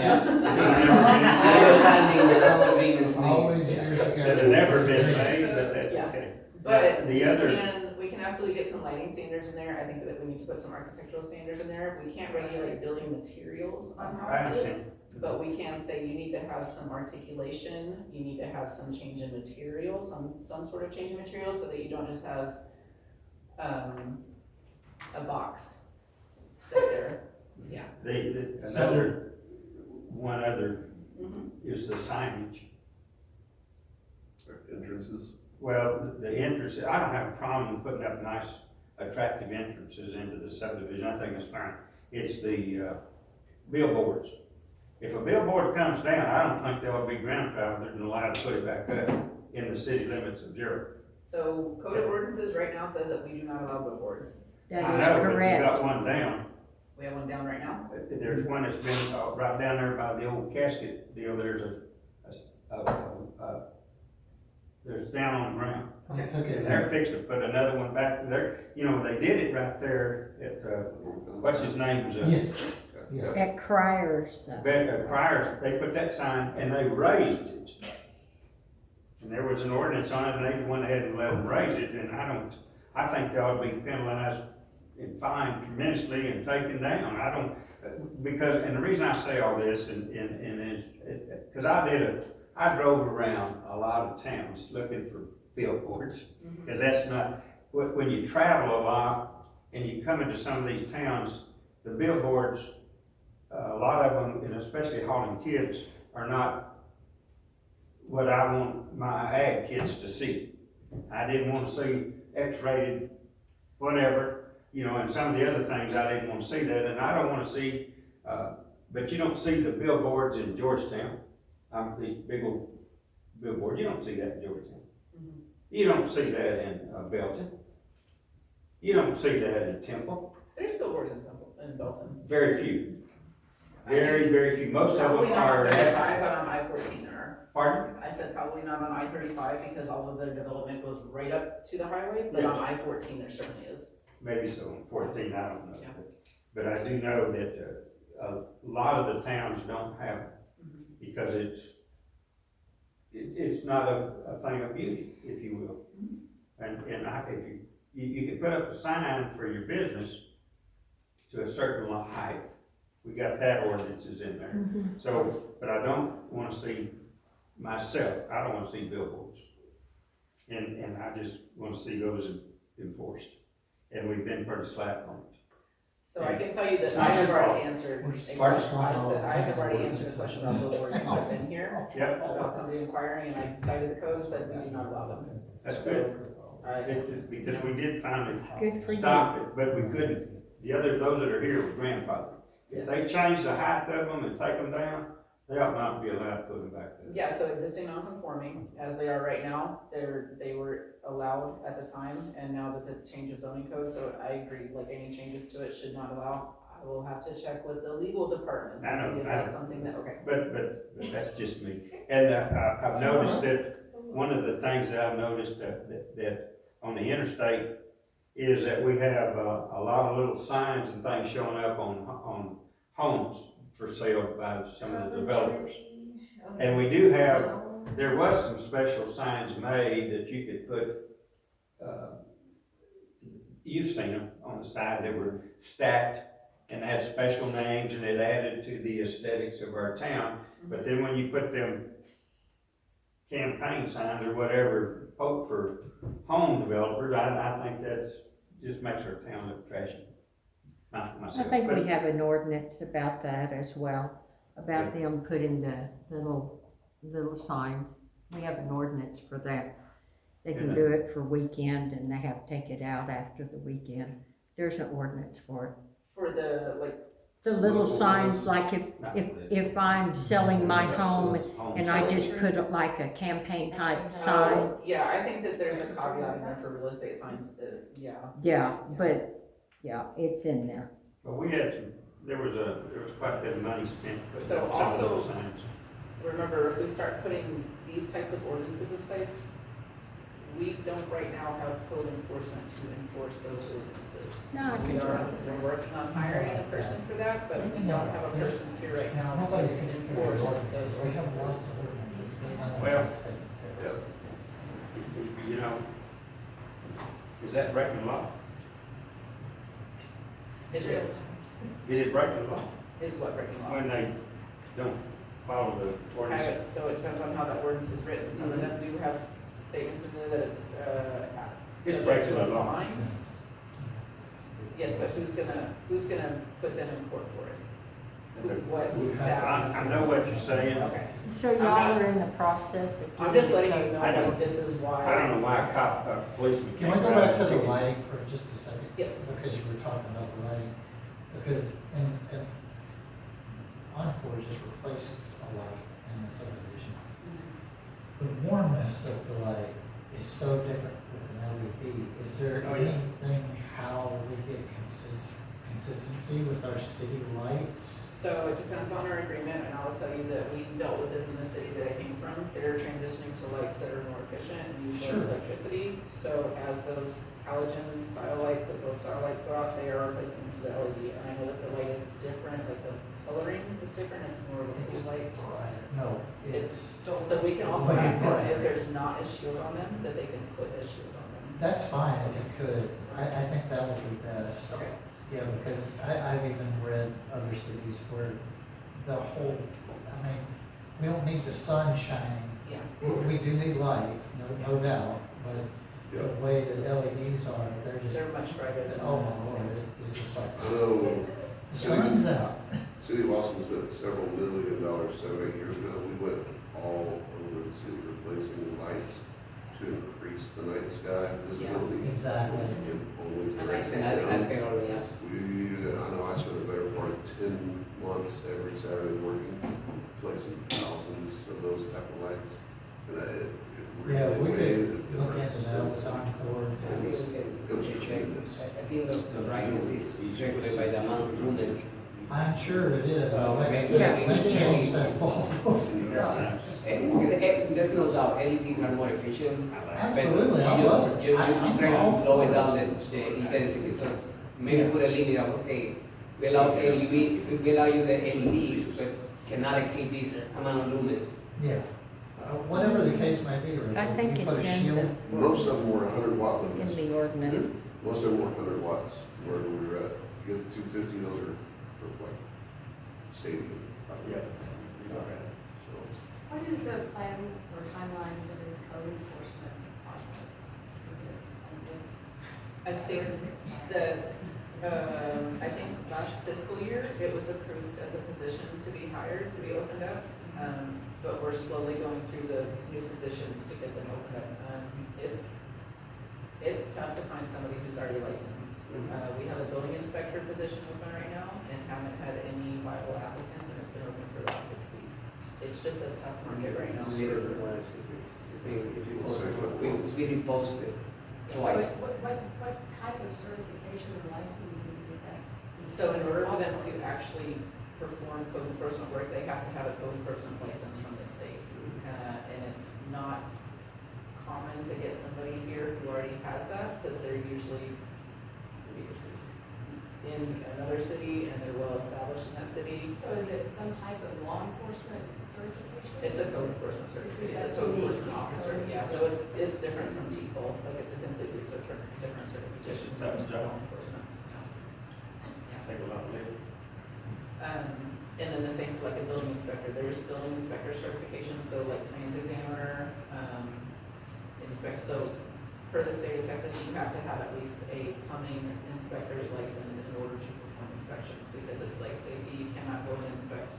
Never finding some agreements made. Always years ago. That have never been made, but that's Yeah. okay. But The other, we can absolutely get some lighting standards in there, I think that we need to put some architectural standards in there. We can't regulate building materials on I houses, understand. but we can say you need to have some articulation, you need to have some change in material, some sort of change in material, so that you don't just have, a box sit there. one other Mhm. is the signage. entrances. Well, the entrance, I don't have a problem putting up nice, attractive entrances into the subdivision, I think it's fine. It's the, billboards. If a billboard comes down, I don't think they ought to be grandfathered and allowed to put it back up in the city limits of Gerald. So code of ordinances right now says that we do not allow billboards. I That know, is but you correct. got one down. We have one down right now. There's one that's been, right down there by the old casket deal, there's there's down on the ground. They took it And down. they're fixing to put another one back there, they did it right there at, what's his name was, Yes, yeah. At Crier's, Priors, they put that sign and they raised it. And there was an ordinance on it and they went ahead and let them raise it, and I think they ought to be penalized and fined tremendously and taken down. Because the reason I say all this is, cause I drove around a lot of towns looking for billboards. Cause that's not, when you travel a lot and you come into some of these towns, the billboards, a lot of them, and especially hauling kids, are not what I want my ag kids to see. I didn't want to see X-rated whatever, and some of the other things, I didn't want to see that, and I don't want to see, but you don't see the billboards in Georgetown. These big old billboards, you don't see that in Georgetown. Mhm. You don't see that in Belton. You don't see that in Temple. There's billboards in Belton. Very few. Very, very few. Most of Probably them not are. on 35, but on I-14 there are. Pardon? I said probably not on I-35 because all of their development goes right up to the highway, but on I-14 there certainly is. Maybe so. 14, I don't know. Yeah. But I do know that a lot of the towns don't have it because it's not a thing of beauty, if you will. If you can put up a sign for your business to a certain height. We got that ordinances in there. So, but I don't wanna see myself, I don't wanna see billboards. And I just wanna see those enforced. And we've been pretty slack on it. So I can tell you that I have already answered a question. I have already answered a question about billboards since I've been here, Yep, about somebody inquiring, and I cited the code, said we do not allow them. that's good. Alright, Because we did finally Good for you. stop it, but we couldn't. Those that are here were grandfathered. If they change the height of them and take them down, they ought not be allowed to put them back there. yeah, so existing non-conforming, as they are right now, they were allowed at the time, and now that the change of zoning code, so I agree, like any changes to it should not allow. I will have to check with the legal department to I know, see if I that's know. something that, okay. But that's just me. And I've noticed that one of the things that I've noticed that on the interstate is that we have a lot of little signs and things showing up on homes for sale by some of the developers. And we do have, there was some special signs made that you could put, you've seen them on the side that were stacked and had special names and it added to the aesthetics of our town. But then when you put them campaign signs or whatever, hope for home developers, I think that's, just makes our town look trashy. Not I myself. think but- we have an ordinance about that as well, about them putting the little signs. We have an ordinance for that. They can do it for weekend and they have to take it out after the weekend. There's an ordinance for it. For the, like, The little Little signs, signs. like if I'm selling my home and I just put like a campaign type sign, yeah, I think that there's a caveat in there for real estate signs, yeah. yeah, but, yeah, it's in there. But we had some, there was quite a bit of money spent putting So up some of also- those signs. Remember, if we start putting these types of ordinances in place, we don't right now have code enforcement to enforce those ordinances. No, I We can are, we're working on hiring a person for that, but we don't have a person here right now to Nobody takes care of enforce the those ordinances, we have lots ordinances. of ordinances, they don't Well- have to take care of. Yep. You know, is that breaking the law? Is it, Is it breaking the law is what breaking law? when they don't follow the Have ordinance? it, so it depends on how that ordinance is written, some of them do have statements in there that it's, It's subject breaking to a the law. fine. Yes, but who's gonna put them in court for it? What staff? I know what you're saying. Okay, So y'all are in the process of. I'm just getting letting you know, I don't- like, this is why. I don't know why a cop, a policeman Can can't. we go drive back to a the ticket. lighting for just a second? Yes. Because you were talking about the lighting, because, and Encore just replaced a light in the subdivision. The warmness of the light is so different with an LED. Is there Oh, yeah. anything how we get consistency with our city lights? So it depends on our agreement, and I'll tell you that we dealt with this in the city that I came from. They're transitioning to lights that are more efficient and use less Sure. electricity. So as those halogen style lights, as those star lights go out, they are replacing them to the LED. And I know that the light is different, like the coloring is different, it's more of a It's blue light. No, it's, So we can also But ask them bright. if there's not a shield on them, that they can put a shield on them. that's fine if it could. I think that would be best. Okay. Yeah, because I've even read other cities where the whole, I mean, we don't need the sun shining. Yeah. We do need light, no doubt, but Yep. the way that LEDs are, they're just, They're much brighter than. oh my lord, it's just like, I know the sun's out. City of Austin spent several $1 million 7-8 years ago. We went all over the city replacing lights to increase the night sky visibility. Exactly. And only to And raise that's it That's down. kind of, yes. I know I spent the better part of 10 months every Saturday working, placing thousands of those type of lights. And it Yeah, if we really made a could look difference. into that with Encore. I think It was tremendous. I think the brightness is regulated by the amount of lumens. I'm sure it is, but So, like I yeah. said, they changed that bulb. There's no doubt LEDs are more efficient. Absolutely, I You- love it. You I'm try all to slow it for down it. the intensity, so maybe Yeah. put a limit of, okay, we allow you the LEDs, but cannot exceed this amount of lumens. Yeah, whatever the case may be, Rick. I think you put a it's in shield. Most of them were 100-watt In limits. the ordinance. Most of them were 100 watts, where we were at. You get 250, those are for like stadium. Yeah. So, What is the plan or timeline for this code enforcement process? Is it, I think that, I think last fiscal year, it was approved as a position to be hired, to be opened up. But we're slowly going through the new positions to get them opened up. It's tough to find somebody who's already licensed. We have a building inspector position open right now and haven't had any viable applicants, and it's been open for about 6 weeks. It's just a tough market right now. Literally, if you post it, we repost it So twice. what type of certification or licensing is that? So in order for them to actually perform code enforcement work, they have to have a code enforcement license from the state. And it's not common to get somebody here who already has that, because they're usually, in another city and they're well established in that city. So is it some type of law enforcement certification? It's a code enforcement certificate, Just it's a that's code unique, enforcement just officer, code. yeah, so it's different from TIFL, like it's a completely different certification. Just a tough from job. law enforcement, yeah. Take a lot of labor. And then the same for like a building inspector, there's building inspector certification, so like plans examiner, so per the state of Texas, you have to have at least a plumbing inspector's license in order to perform inspections, because it's like safety, you cannot go and inspect,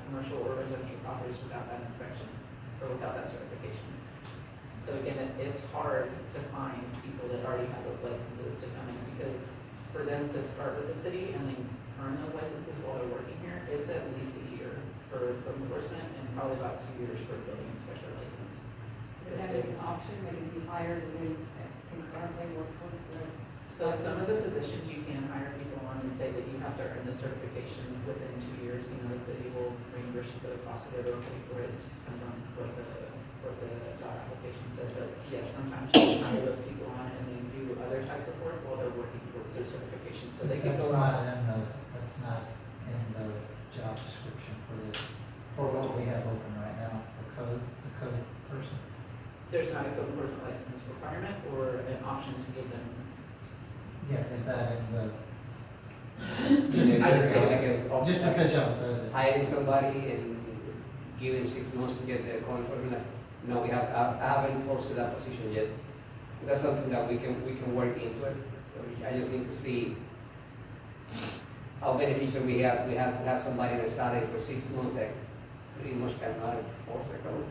commercial or residential properties without that inspection, or without that certification. So again, it's hard to find people that already have those licenses to come in, because for them to start with the city and then earn those licenses while they're working here, it's at least a year for code enforcement and probably about 2 years for a building inspector license. But that is an option, they can be hired and then concurrently work towards the. So some of the positions you can hire people on and say that you have to earn the certification within 2 years, you know, the city will reimburse you for the cost of it or pay for it, it just depends on what the job application says, but yes, sometimes you can hire those people on and then do other types of work while they're working towards their certification, so they can That's go not out. that's not in the job description for what we have open right now, the code person. There's not a code enforcement license requirement or an option to give them. Yeah, is that in the, just because y'all said it? Hiring somebody and giving 6 months to get the code enforcement, no, I haven't posted that position yet. That's something that we can work into it. I just need to see how beneficial we have to have somebody on a salary for 6 months that pretty much cannot enforce the code.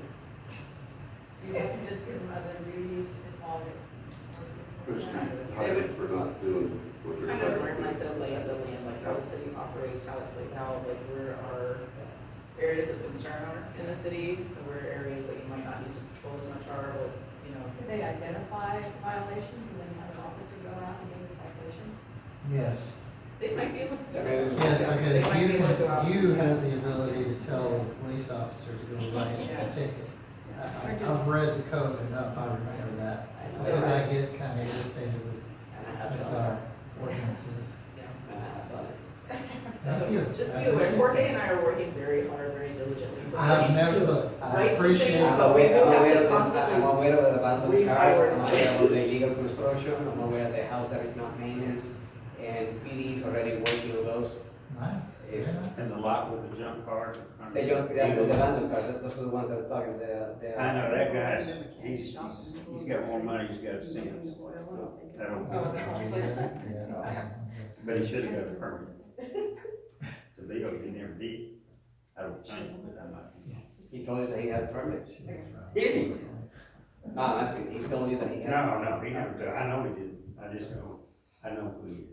Do you have to just give them other duties involved in? Who's They hired would for not doing what they're kind of hired learn to like do? the lay of the land, like how the city operates, how it's laid out, like where our areas of concern are in the city, and where areas that you might not need to patrol as much are, but, you know. Do they identify violations and then have an officer go out and give a citation? Yes, They might be able to do Yeah, that. maybe- yes, They because might be able to go out. you have the ability to tell police officers to go write Yeah. a ticket. Or just- I've read the code enough, I remember that, because I get kind of irritated with And I have with done our it. ordinances. Yeah. And I have done it. Thank you. Just I be aware, appreciate Jorge that. and I are working very hard, very diligently. to I've to never, look, I write some appreciate things, it. but we do have to I'm constantly aware of the abandoned cars, I'm aware reprioritize. of the illegal construction, I'm aware of the house that is not maintenance, and PD is already working on those. Nice, very It's- nice. And the lot with the jump cars. The abandoned cars, those are the ones that are talking, I know, that guy's, he's got more money, he's got sense. That don't- Yeah. But he should have got a permit. The bill, he never did. I don't think, but I'm not. He told you that he had a permit? Did he? No, I'm asking, he told you that he had. No, he never did. I know he didn't. I just don't, I know who he is.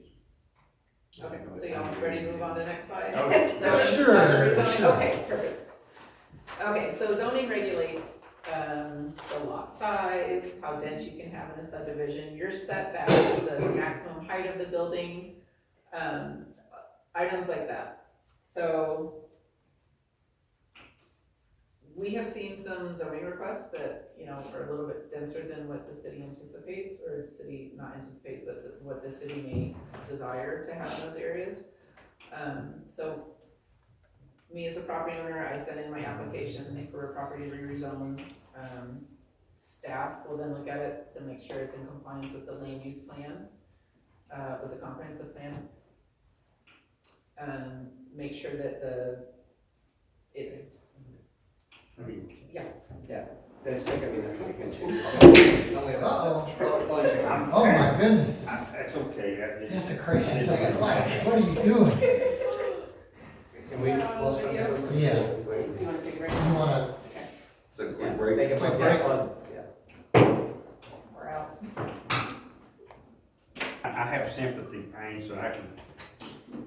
Okay, so y'all ready to move on to the next slide? Okay. Zoning, Sure, rezoning, sure. Okay, perfect. Okay, so zoning regulates, the lot size, how dense you can have in a subdivision, your setbacks, the maximum height of the building, items like that. So we have seen some zoning requests that, you know, are a little bit denser than what the city anticipates, or the city, not anticipates, but what the city may desire to have in those areas. So me as a property owner, I send in my application for a property to rezone. Staff will then look at it to make sure it's in compliance with the land use plan, with the comprehensive plan. Make sure that it's, I mean, Let's take a minute, we can check. Don't worry about it. Go and check. Oh my goodness, That's okay, that just. desecration to the flag, what are you doing? Can we pause for a second? Yeah. do you wanna take a break? You wanna, Take a quick Yeah, break. take a Quick quick break. break. Yeah. We're out. I have sympathy, pain, so I can,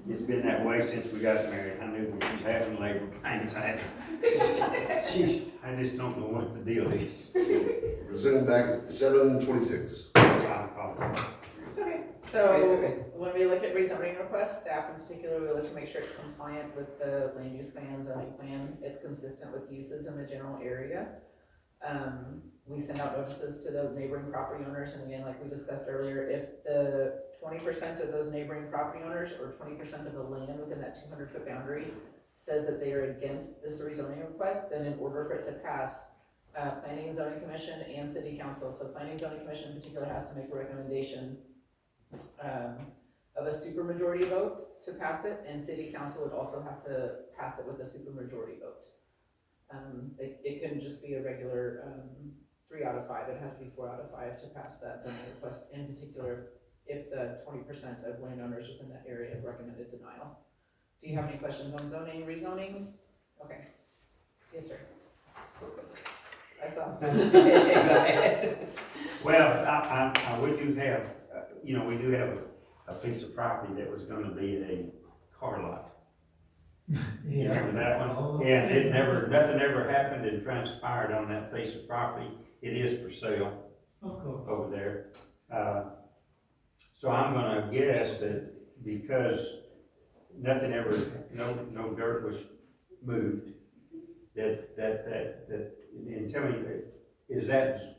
it's been that way since we got married. I knew when she was having labor pains, I just don't know what the deal is. Resume back at 7:26. It's okay. It's So, okay. when we look at rezoning requests, staff in particular, we look to make sure it's compliant with the land use plan, zoning plan, it's consistent with uses in the general area. We send out notices to the neighboring property owners, and again, like we discussed earlier, if the 20% of those neighboring property owners, or 20% of the land within that 200-foot boundary says that they are against this rezoning request, then in order for it to pass, Planning and Zoning Commission and City Council, so Planning and Zoning Commission in particular has to make a recommendation of a supermajority vote to pass it, and City Council would also have to pass it with a supermajority vote. It couldn't just be a regular 3 out of 5, it had to be 4 out of 5 to pass that zoning request, in particular if the 20% of landowners within that area recommended denial. Do you have any questions on zoning, rezoning? Okay. Yes, sir. I saw. Well, we do have, we do have a piece of property that was gonna be a car lot. You remember that one? Oh, And nothing ever happened and transpired on that piece of property. It is for sale Of course. over there. So I'm gonna guess that because nothing ever, no dirt was moved, that, and tell me, is that,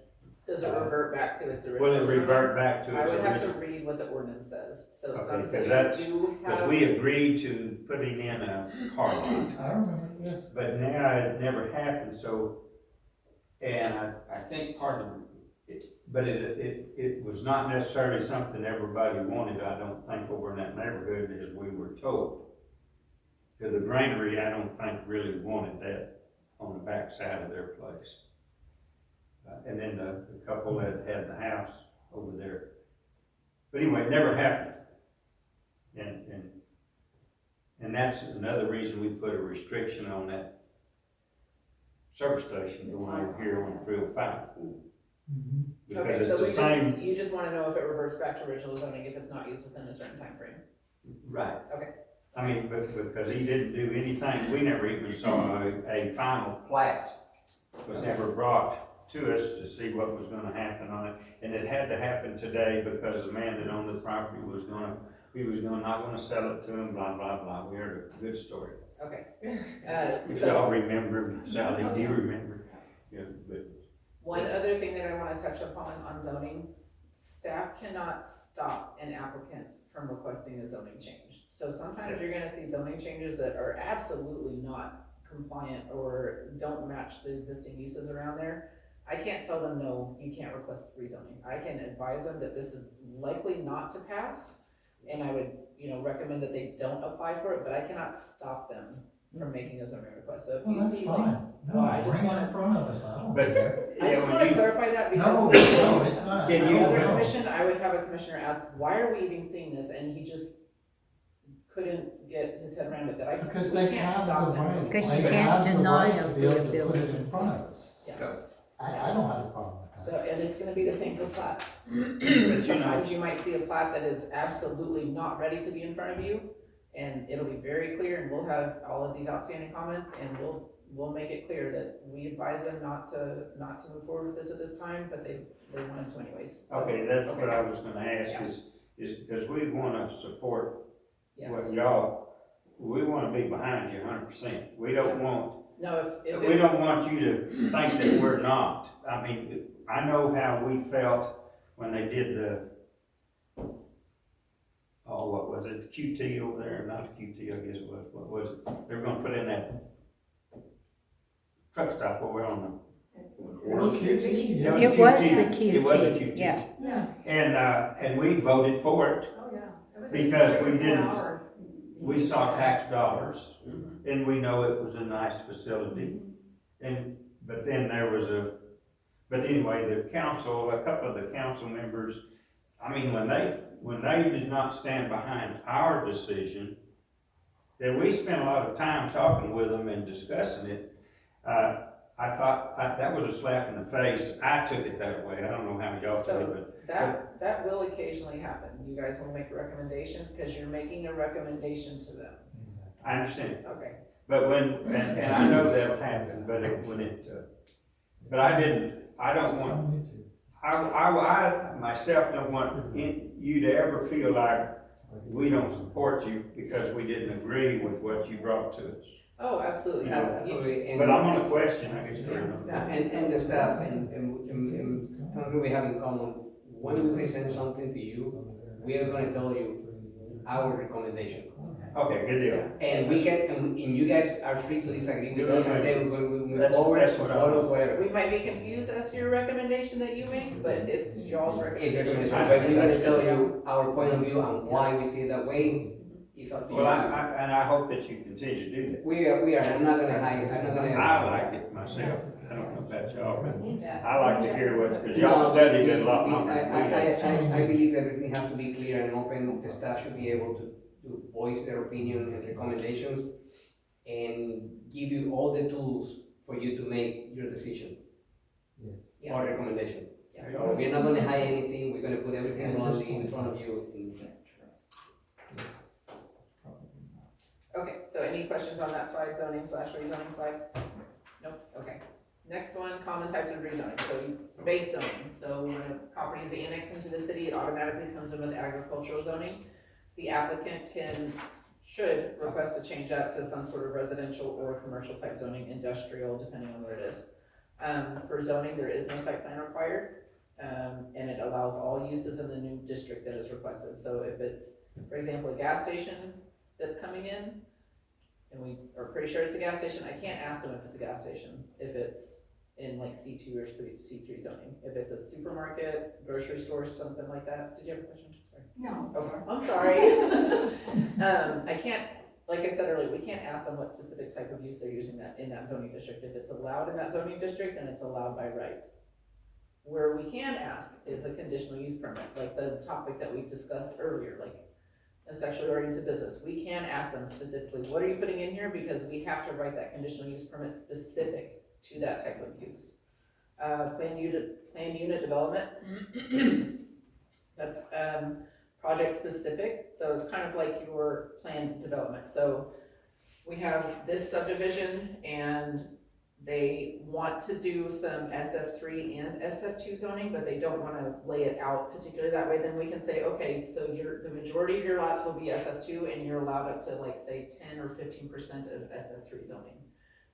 Does it revert back to its original? will it zoning? revert back to I its would have to original? read what the ordinance says, so Okay, some 'cause cities that's- do Because have. we agreed to putting in a car lot. I remember, yes. But now it never happened, so, and I think part of it, but it was not necessarily something everybody wanted, I don't think, over in that neighborhood as we were told. Because the granary, I don't think really wanted that on the back side of their place. And then the couple that had the house over there. But anyway, it never happened. And that's another reason we put a restriction on that service station going over here on 305. Mhm. Okay, Because so it's the same, you just wanna know if it reverts back to original zoning if it's not used within a certain time frame. right. Okay. I mean, but because he didn't do anything, we never even saw a final plat was never brought to us to see what was gonna happen on it. And it had to happen today because the man that owned the property was not gonna sell it to him, blah, blah, blah. We heard a good story. Okay. If So, y'all remember, Sally, do you remember? Yeah, but, one other thing that I wanna touch upon on zoning, staff cannot stop an applicant from requesting a zoning change. So sometimes you're gonna see zoning changes that are absolutely not compliant or don't match the existing uses around there. I can't tell them, no, you can't request rezoning. I can advise them that this is likely not to pass, and I would, recommend that they don't apply for it, but I cannot stop them from making a zoning request. So if Well, you that's see, fine. well, I No, just bring it wanna- in front of us, I don't But- care. I just when wanna you- clarify that No, because no, it's not. Can you- another No. commission, I would have a commissioner ask, why are we even seeing this? And he just couldn't get his head around it, that I, Because we they can't have stop the them. right. Because you They can't have the deny right them to be the able to put it ability. in front of us. Yeah. I don't have a problem with So, that. and it's gonna be the same for plats. know- Sometimes you might see a plat that is absolutely not ready to be in front of you, and it'll be very clear, and we'll have all of these outstanding comments, and we'll make it clear that we advise them not to move forward with this at this time, but they wanted to anyways. So, okay, that's what I was gonna ask Yeah. is because we wanna support yes. what we wanna be behind you 100%. We don't want, No, if we it's, don't want you to think that we're not. I mean, I know how we felt when they did what was it, QT over there, not QT, I guess it was, what was it? They were gonna put in that truck stop over on Well, QT, yeah. It was QT. the QT. It was a QT. Yeah. Yeah, and we voted for it. oh, yeah. It was a Because we 3 or 4 didn't- hour We saw tax dollars, Mhm. and we know it was a nice facility. But then there was but anyway, a couple of the council members, I mean, when they did not stand behind our decision, that we spent a lot of time talking with them and discussing it, I thought, that was a slap in the face. I took it that way. I don't know how y'all So- feel, but that will occasionally happen. You guys will make a recommendation, because you're making a recommendation to them. I understand. Okay. But and I know that'll happen, but but I don't want, I myself don't want you to ever feel like we don't support you because we didn't agree with what you brought to us. Oh, absolutely. You- Absolutely, and. But I'm on a question, I guess. Yeah, and the staff, and something we have in common, when we present something to you, we are gonna tell you our recommendation. Okay, good deal. And we can, and you guys are free to disagree with us and say we're going to move That's- forward, that's what I or want. whatever. We might be confused as to your recommendation that you make, but it's y'all's It's recommendation. recommendation, but we're gonna tell you our point of view and why we see it that way, it's up to you. Well, I hope that you continue to do that. We are, I'm not gonna hide, I'm not gonna. I like it myself. I don't know about y'all, but Yeah. I like to hear what, because y'all studied it a lot longer than we did. I believe everything has to be clear and open, the staff should be able to voice their opinion and recommendations and give you all the tools for you to make your decision Yeah. or recommendation. Yeah. So we're not gonna hide anything, we're gonna put everything bluntly in front of you. Okay, so any questions on that slide, zoning / rezoning slide? Nope, okay. Next one, common types of rezoning, so base zoning, so when a property is annexed into the city, it automatically comes in with agricultural zoning. The applicant should request to change that to some sort of residential or commercial type zoning, industrial, depending on where it is. For zoning, there is no site plan required, and it allows all uses in the new district that is requested. So if it's, for example, a gas station that's coming in, and we are pretty sure it's a gas station, I can't ask them if it's a gas station, if it's in like C2 or C3 zoning. If it's a supermarket, grocery store, something like that. Did you have a question? Sorry. No, Okay, sorry. I'm sorry. I can't, like I said earlier, we can't ask them what specific type of use they're using that in that zoning district. If it's allowed in that zoning district, then it's allowed by right. Where we can ask is a conditional use permit, like the topic that we discussed earlier, like a sexually oriented business. We can ask them specifically, what are you putting in here? Because we have to write that conditional use permit specific to that type of use. Planned unit development. That's project specific, so it's kind of like your planned development. So we have this subdivision and they want to do some SF3 and SF2 zoning, but they don't want to lay it out particularly that way. Then we can say, okay, so the majority of your lots will be SF2 and you're allowed up to like say 10 or 15% of SF3 zoning.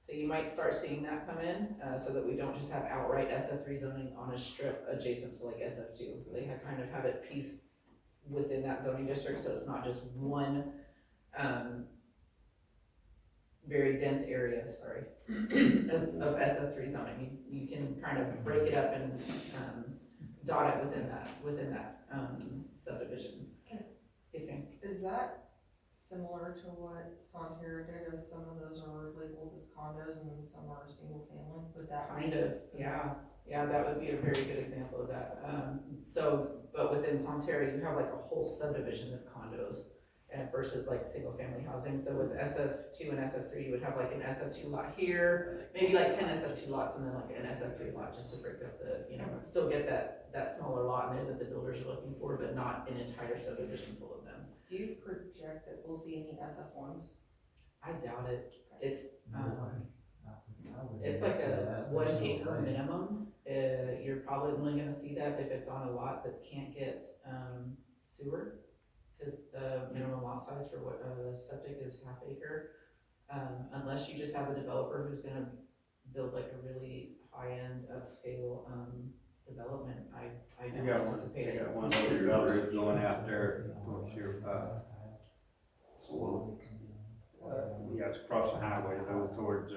So you might start seeing that come in, so that we don't just have outright SF3 zoning on a strip adjacent to like SF2. They kind of have it pieced within that zoning district, so it's not just one, very dense area, sorry, of SF3 zoning. You can kind of break it up and, dot it within that subdivision. Yes, ma'am. Is that similar to what Sonterra did, as some of those are labeled as condos and then some are single family? Would that be? Kind of, yeah, that would be a very good example of that. But within Sonterra, you have like a whole subdivision that's condos versus like single family housing. So with SF2 and SF3, you would have like an SF2 lot here, maybe like 10 SF2 lots and then like an SF3 lot, just to break up the, still get that smaller lot in there that the builders are looking for, but not an entire subdivision full of them. Do you project that we'll see any SF1s? I doubt it. It's like a 1 acre minimum. You're probably only gonna see that if it's on a lot that can't get sewer, because the minimum lot size for what septic is half acre. Unless you just have a developer who's gonna build like a really high-end upscale development, I don't anticipate They it. got one of those developers going out there towards your, yeah, it's across the highway, though, towards,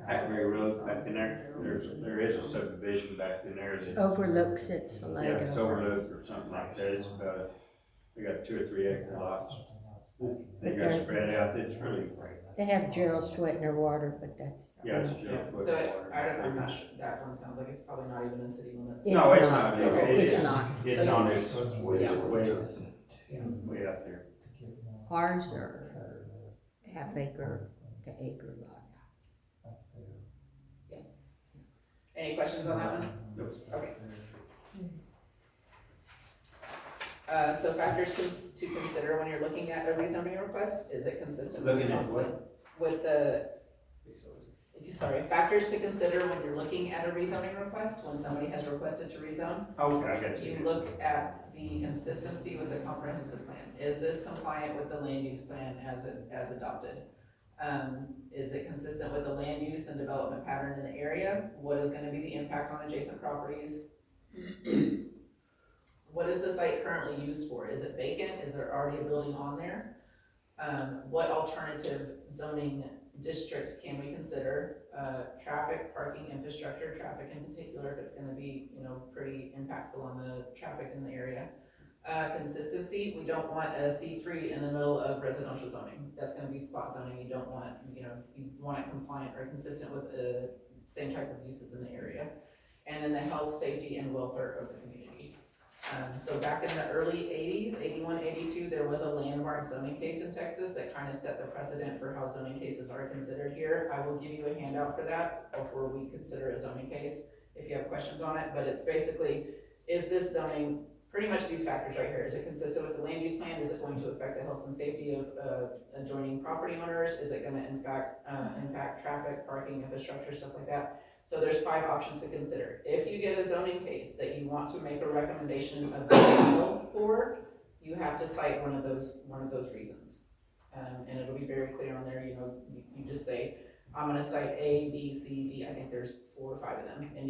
Hackberry Road back in there. There is a subdivision back in there that. Overlooks it, Yeah, it's Salado. overlooked or something like that. It's about, they got 2 or 3 acre lots. They But got they're- spread out. It's really, They have Gerald Sweetner water, but that's. yeah, it's Yeah, just. so I'm not sure, that one sounds like it's probably not even in city limits. No, it's not. not. It It's is. not. It's on its Yeah. way out there. Ours are half acre to acre lots. Any questions on that one? Nope. Okay. So factors to consider when you're looking at a rezoning request, is it consistent? Looking at what? With the, factors to consider when you're looking at a rezoning request, when somebody has requested to rezone. Okay, I got You you. look at the consistency with the comprehensive plan. Is this compliant with the land use plan as adopted? Is it consistent with the land use and development pattern in the area? What is gonna be the impact on adjacent properties? What is the site currently used for? Is it vacant? Is there already a building on there? What alternative zoning districts can we consider? Traffic, parking, infrastructure, traffic in particular, if it's gonna be, pretty impactful on the traffic in the area. Consistency, we don't want a C3 in the middle of residential zoning. That's gonna be spot zoning. You don't want, you want it compliant or consistent with the same type of uses in the area. And then the health, safety, and welfare of the community. So back in the early 80s, 81, 82, there was a landmark zoning case in Texas that kind of set the precedent for how zoning cases are considered here. I will give you a handout for that before we consider a zoning case, if you have questions on it, but it's basically, is this zoning, pretty much these factors right here, is it consistent with the land use plan? Is it going to affect the health and safety of adjoining property owners? Is it gonna impact traffic, parking, infrastructure, stuff like that? So there's 5 options to consider. If you get a zoning case that you want to make a recommendation of denial for, you have to cite one of those reasons. And it'll be very clear on there, you just say, I'm gonna cite A, B, C, D, I think there's 4 or 5 of them, and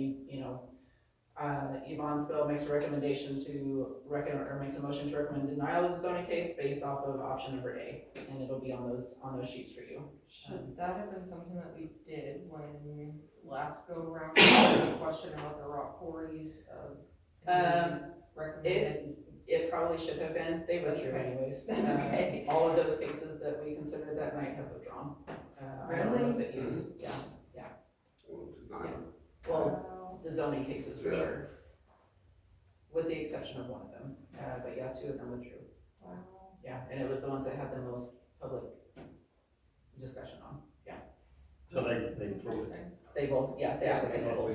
Yvonne Spill makes a recommendation makes a motion to recommend denial of the zoning case based off of option number A, and it'll be on those sheets for you. Should that have been something that we did when last go around, the question about the rock quarries recommended? It probably should have been, they withdrew Okay. anyways. That's okay. All of those cases that we considered that night have withdrawn. I don't know if it is, yeah, 1, 2, 9. well, the zoning cases for Yeah. sure. With the exception of one of them, but yeah, 2 of them withdrew. Wow. Yeah, and it was the ones that had the most public discussion on, yeah. So they Interesting. They both, yeah, the applicants both.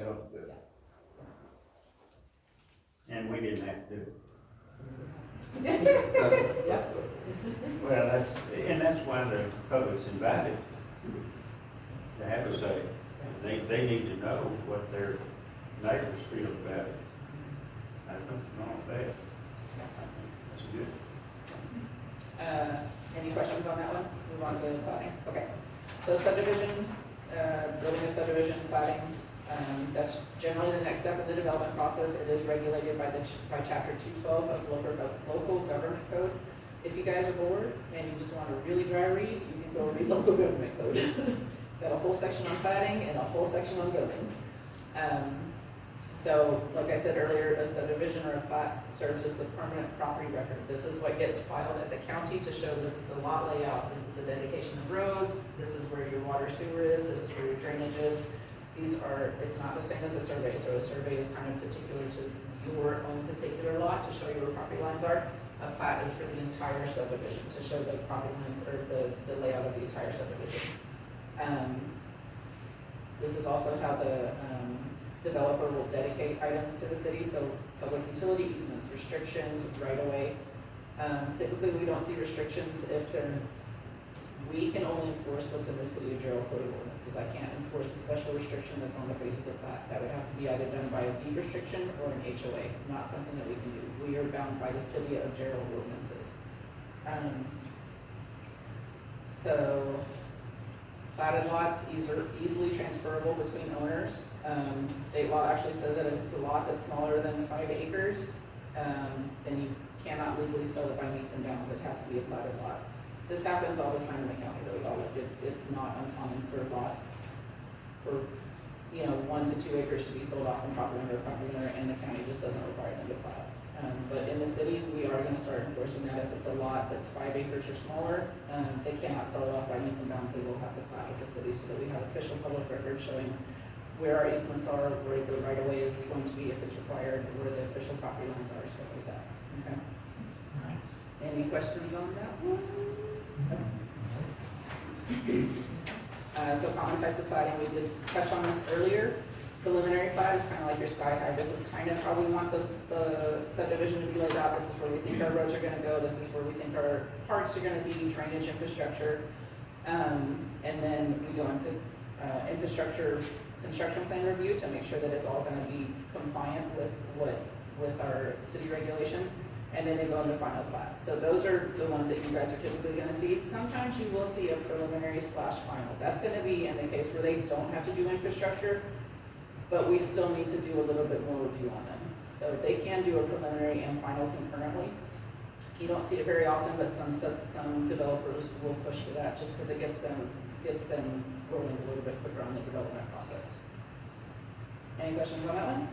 and we didn't have to do it. Yep. Well, that's why the public's invited to have a say. They need to know what their neighbors feel about it. I don't know that. I think that's good. Any questions on that one? Move on to the plating. Okay. So subdivision, building a subdivision, plating, that's generally the next step in the development process. It is regulated by chapter 212 of local government code. If you guys are bored and you just want a really dry read, you can go read local government code. It's got a whole section on plating and a whole section on zoning. So, like I said earlier, a subdivision or a plat serves as the permanent property record. This is what gets filed at the county to show this is the lot layout, this is the dedication of roads, this is where your water sewer is, this is where your drainage is. It's not the same as a survey, so a survey is kind of particular to your own particular lot to show you where property lines are. A plat is for the entire subdivision to show the property lines or the layout of the entire subdivision. This is also how the developer will dedicate items to the city, so public utility easements, restrictions, right of way. Typically, we don't see restrictions if we can only enforce what's in the city of Gerald code of ordinances. I can't enforce a special restriction that's on the face of the plat. That would have to be either done by a deed restriction or an HOA, not something that we can do. We are bound by the city of Gerald ordinances. So, platted lots easily transferable between owners. State law actually says that if it's a lot that's smaller than 5 acres, then you cannot legally sell it by meets and bounds. It has to be a platted lot. This happens all the time in the county, really. It's not uncommon for lots for 1 to 2 acres to be sold off from property owner, and the county just doesn't require them to plat. But in the city, we are going to start enforcing that. If it's a lot that's 5 acres or smaller, they cannot sell it off by means and bounds. They will have to plat with the city so that we have official public record showing where our easements are, where the right of way is going to be if it's required, where the official property lines are, stuff like that. Okay. Any questions on that one? So common types of platting, we did touch on this earlier. Preliminary plat is kind of like your sky high. This is kind of how we want the subdivision to be laid out. This is where we think our roads are going to go. This is where we think our parks are going to be, drainage infrastructure. And then we go into infrastructure construction plan review to make sure that it's all going to be compliant with our city regulations. and then they go into final plat. So those are the ones that you guys are typically gonna see. Sometimes you will see a preliminary slash final. That's gonna be in the case where they don't have to do infrastructure, but we still need to do a little bit more review on them. So they can do a preliminary and final concurrently. You don't see it very often, but some developers will push for that just because it gets them rolling a little bit quicker on the development process. Any questions on that one?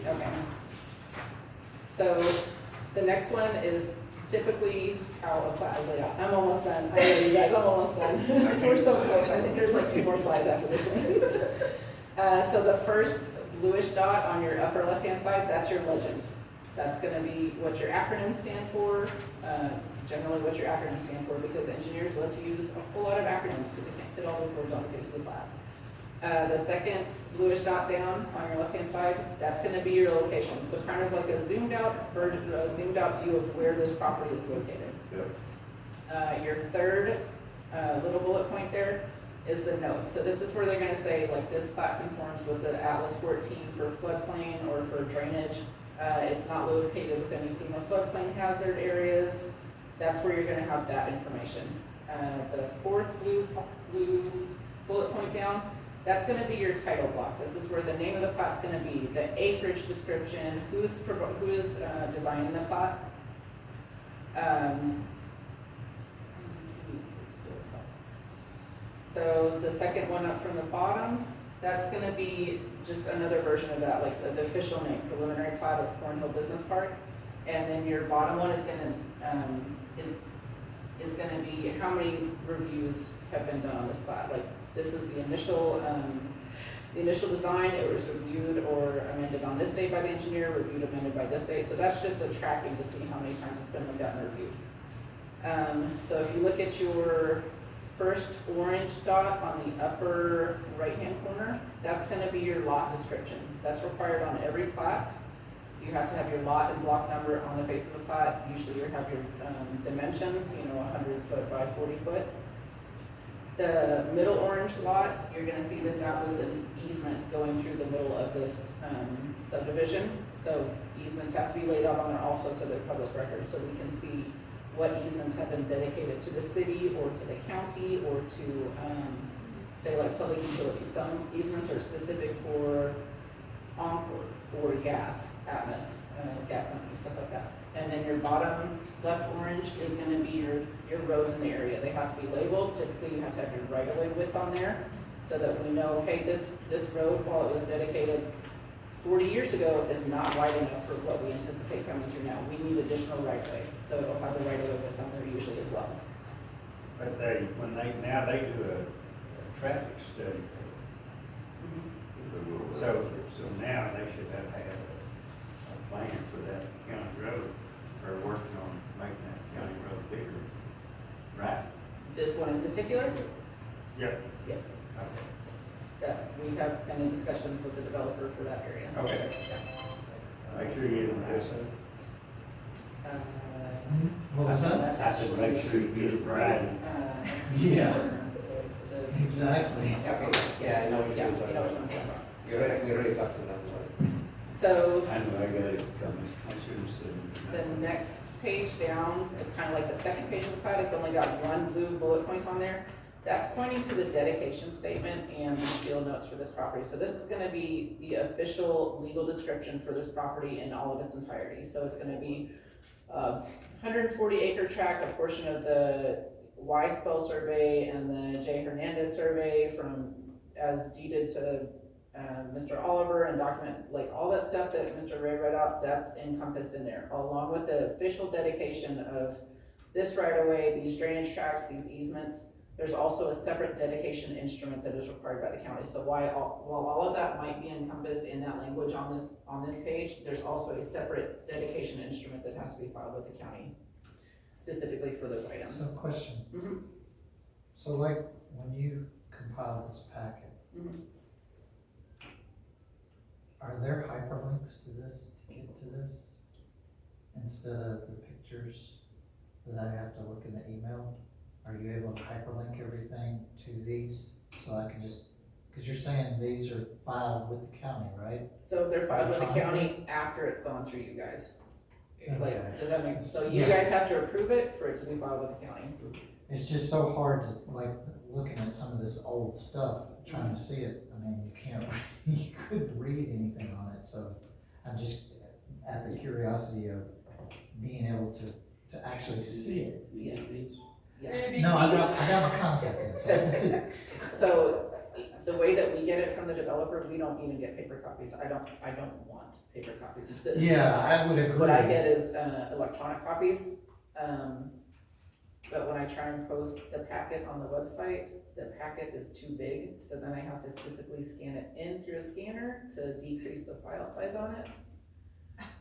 Okay. So the next one is typically how a plat is laid out. I'm almost done. I know you guys, I'm almost done. We're so close. I think there's like 2 more slides after this one. So the first bluish dot on your upper left-hand side, that's your legend. That's gonna be what your acronyms stand for, generally what your acronyms stand for, because engineers love to use a whole lot of acronyms because they can't fit all those words on the face of the plat. The second bluish dot down on your left-hand side, that's gonna be your location. So kind of like a zoomed out view of where this property is located. Yep. Your third little bullet point there is the note. So this is where they're gonna say, like, this plat conforms with the Atlas 14 for floodplain or for drainage. It's not located within any FEMA floodplain hazard areas. That's where you're gonna have that information. The fourth blue bullet point down, that's gonna be your title block. This is where the name of the plat's gonna be, the acreage description, who is designing the plat. So the second one up from the bottom, that's gonna be just another version of that, like the official name, preliminary plat of Cornhill Business Park. And then your bottom one is gonna be how many reviews have been done on this plat. Like, this is the initial design, it was reviewed or amended on this date by the engineer, reviewed, amended by this date. So that's just the tracking to see how many times it's been looked at and reviewed. So if you look at your first orange dot on the upper right-hand corner, that's gonna be your lot description. That's required on every plat. You have to have your lot and block number on the face of the plat. Usually you have your dimensions, 100 foot by 40 foot. The middle orange lot, you're gonna see that that was an easement going through the middle of this subdivision. So easements have to be laid out on there also so they're public record, so we can see what easements have been dedicated to the city or to the county or to, say, like public utilities. Some easements are specific for Encore or gas, Atmos, gas companies, stuff like that. And then your bottom left orange is gonna be your roads in the area. They have to be labeled. Typically you have to have your right-of-way width on there so that we know, hey, this road, while it was dedicated 40 years ago, is not wide enough for what we anticipate coming through now. We need additional right-of-way, so it'll have the right-of-way width on there usually as well. But they do a traffic study. So now they should have had a plan for that county road, or working on making that county road bigger, right? This one in particular? Yep. Yes. Okay. That we have been in discussions with the developer for that area. Okay. Yeah. Make sure you get it right. What was that? I said, make sure you get it right. Yeah. Exactly. Yeah, I know what Yeah, you're you talking know what about. I'm talking about. We already talked about that. So I know, I got it coming. I should have said it. the next page down, it's kind of like the second page of the plat, it's only got one blue bullet point on there. That's pointing to the dedication statement and the field notes for this property. So this is gonna be the official legal description for this property in all of its entirety. So it's gonna be 140 acre tract, a portion of the Y spell survey and the J Hernandez survey from as deeded to Mr. Oliver, and document, like all that stuff that Mr. Ray read out, that's encompassed in there, along with the official dedication of this right of way, these drainage tracts, these easements. There's also a separate dedication instrument that is required by the county. So while all of that might be encompassed in that language on this page, there's also a separate dedication instrument that has to be filed with the county specifically for those items. So question. Mhm. So like when you compile this packet, Mhm. are there hyperlinks to this to get to this? Instead of the pictures that I have to look in the email? Are you able to hyperlink everything to these? So I can just, because you're saying these are filed with the county, right? So they're filed with the Electronically? county after it's gone through you guys. Like, does that make, so you guys have to approve it for it to be filed with the county? It's just so hard to, like, looking at some of this old stuff, trying to see it, I mean, you can't, you couldn't read anything on it, so I'm just at the curiosity of being able to actually see it. Yes. Yeah. No, I got my contact in, so I can see it. So, the way that we get it from the developer, we don't even get paper copies, I don't want paper copies of this. Yeah, I would agree. What I get is, electronic copies, but when I try and post the packet on the website, the packet is too big, so then I have to physically scan it in through a scanner to decrease the file size on it.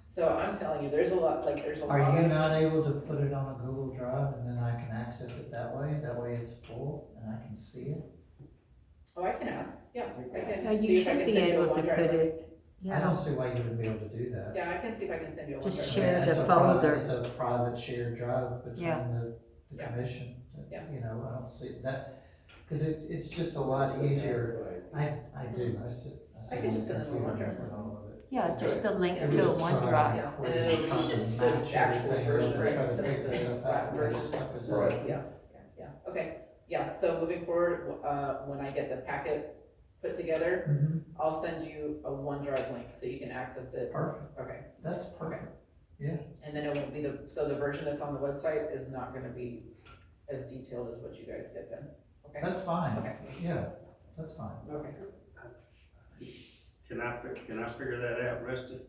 So I'm telling you, there's a lot Are you of, not able to put it on a Google Drive and then I can access it that way? That way it's full and I can see it? oh, I can ask, yeah, I So can see you if I should can be send you a able to OneDrive put link. it, I yeah, don't see why you wouldn't be able to do that. Yeah, I can see if I can send you a Just OneDrive. share link. the It's a private- folder. It's a private shared drive between Yeah. the Yeah. commission. Yeah. You know, I don't see that, cause it's just a lot easier. I do, I sit I can on just the send them a computer OneDrive. and all of it. yeah, just a link It to a was trying OneDrive. Yeah, We're and just it'll trying to be match the actual everything version over, versus try to the figure stuff flat out, where version. stuff is Right. at. Yeah, okay, yeah, so moving forward, when I get the packet put together, Mhm. I'll send you a OneDrive link so you can access it. Perfect, Okay, that's perfect. and then it won't be so the version that's on the website is not gonna be as detailed as what you guys get then, okay? That's fine, Okay. yeah, that's fine. Okay, Can I figure that out, Rusty?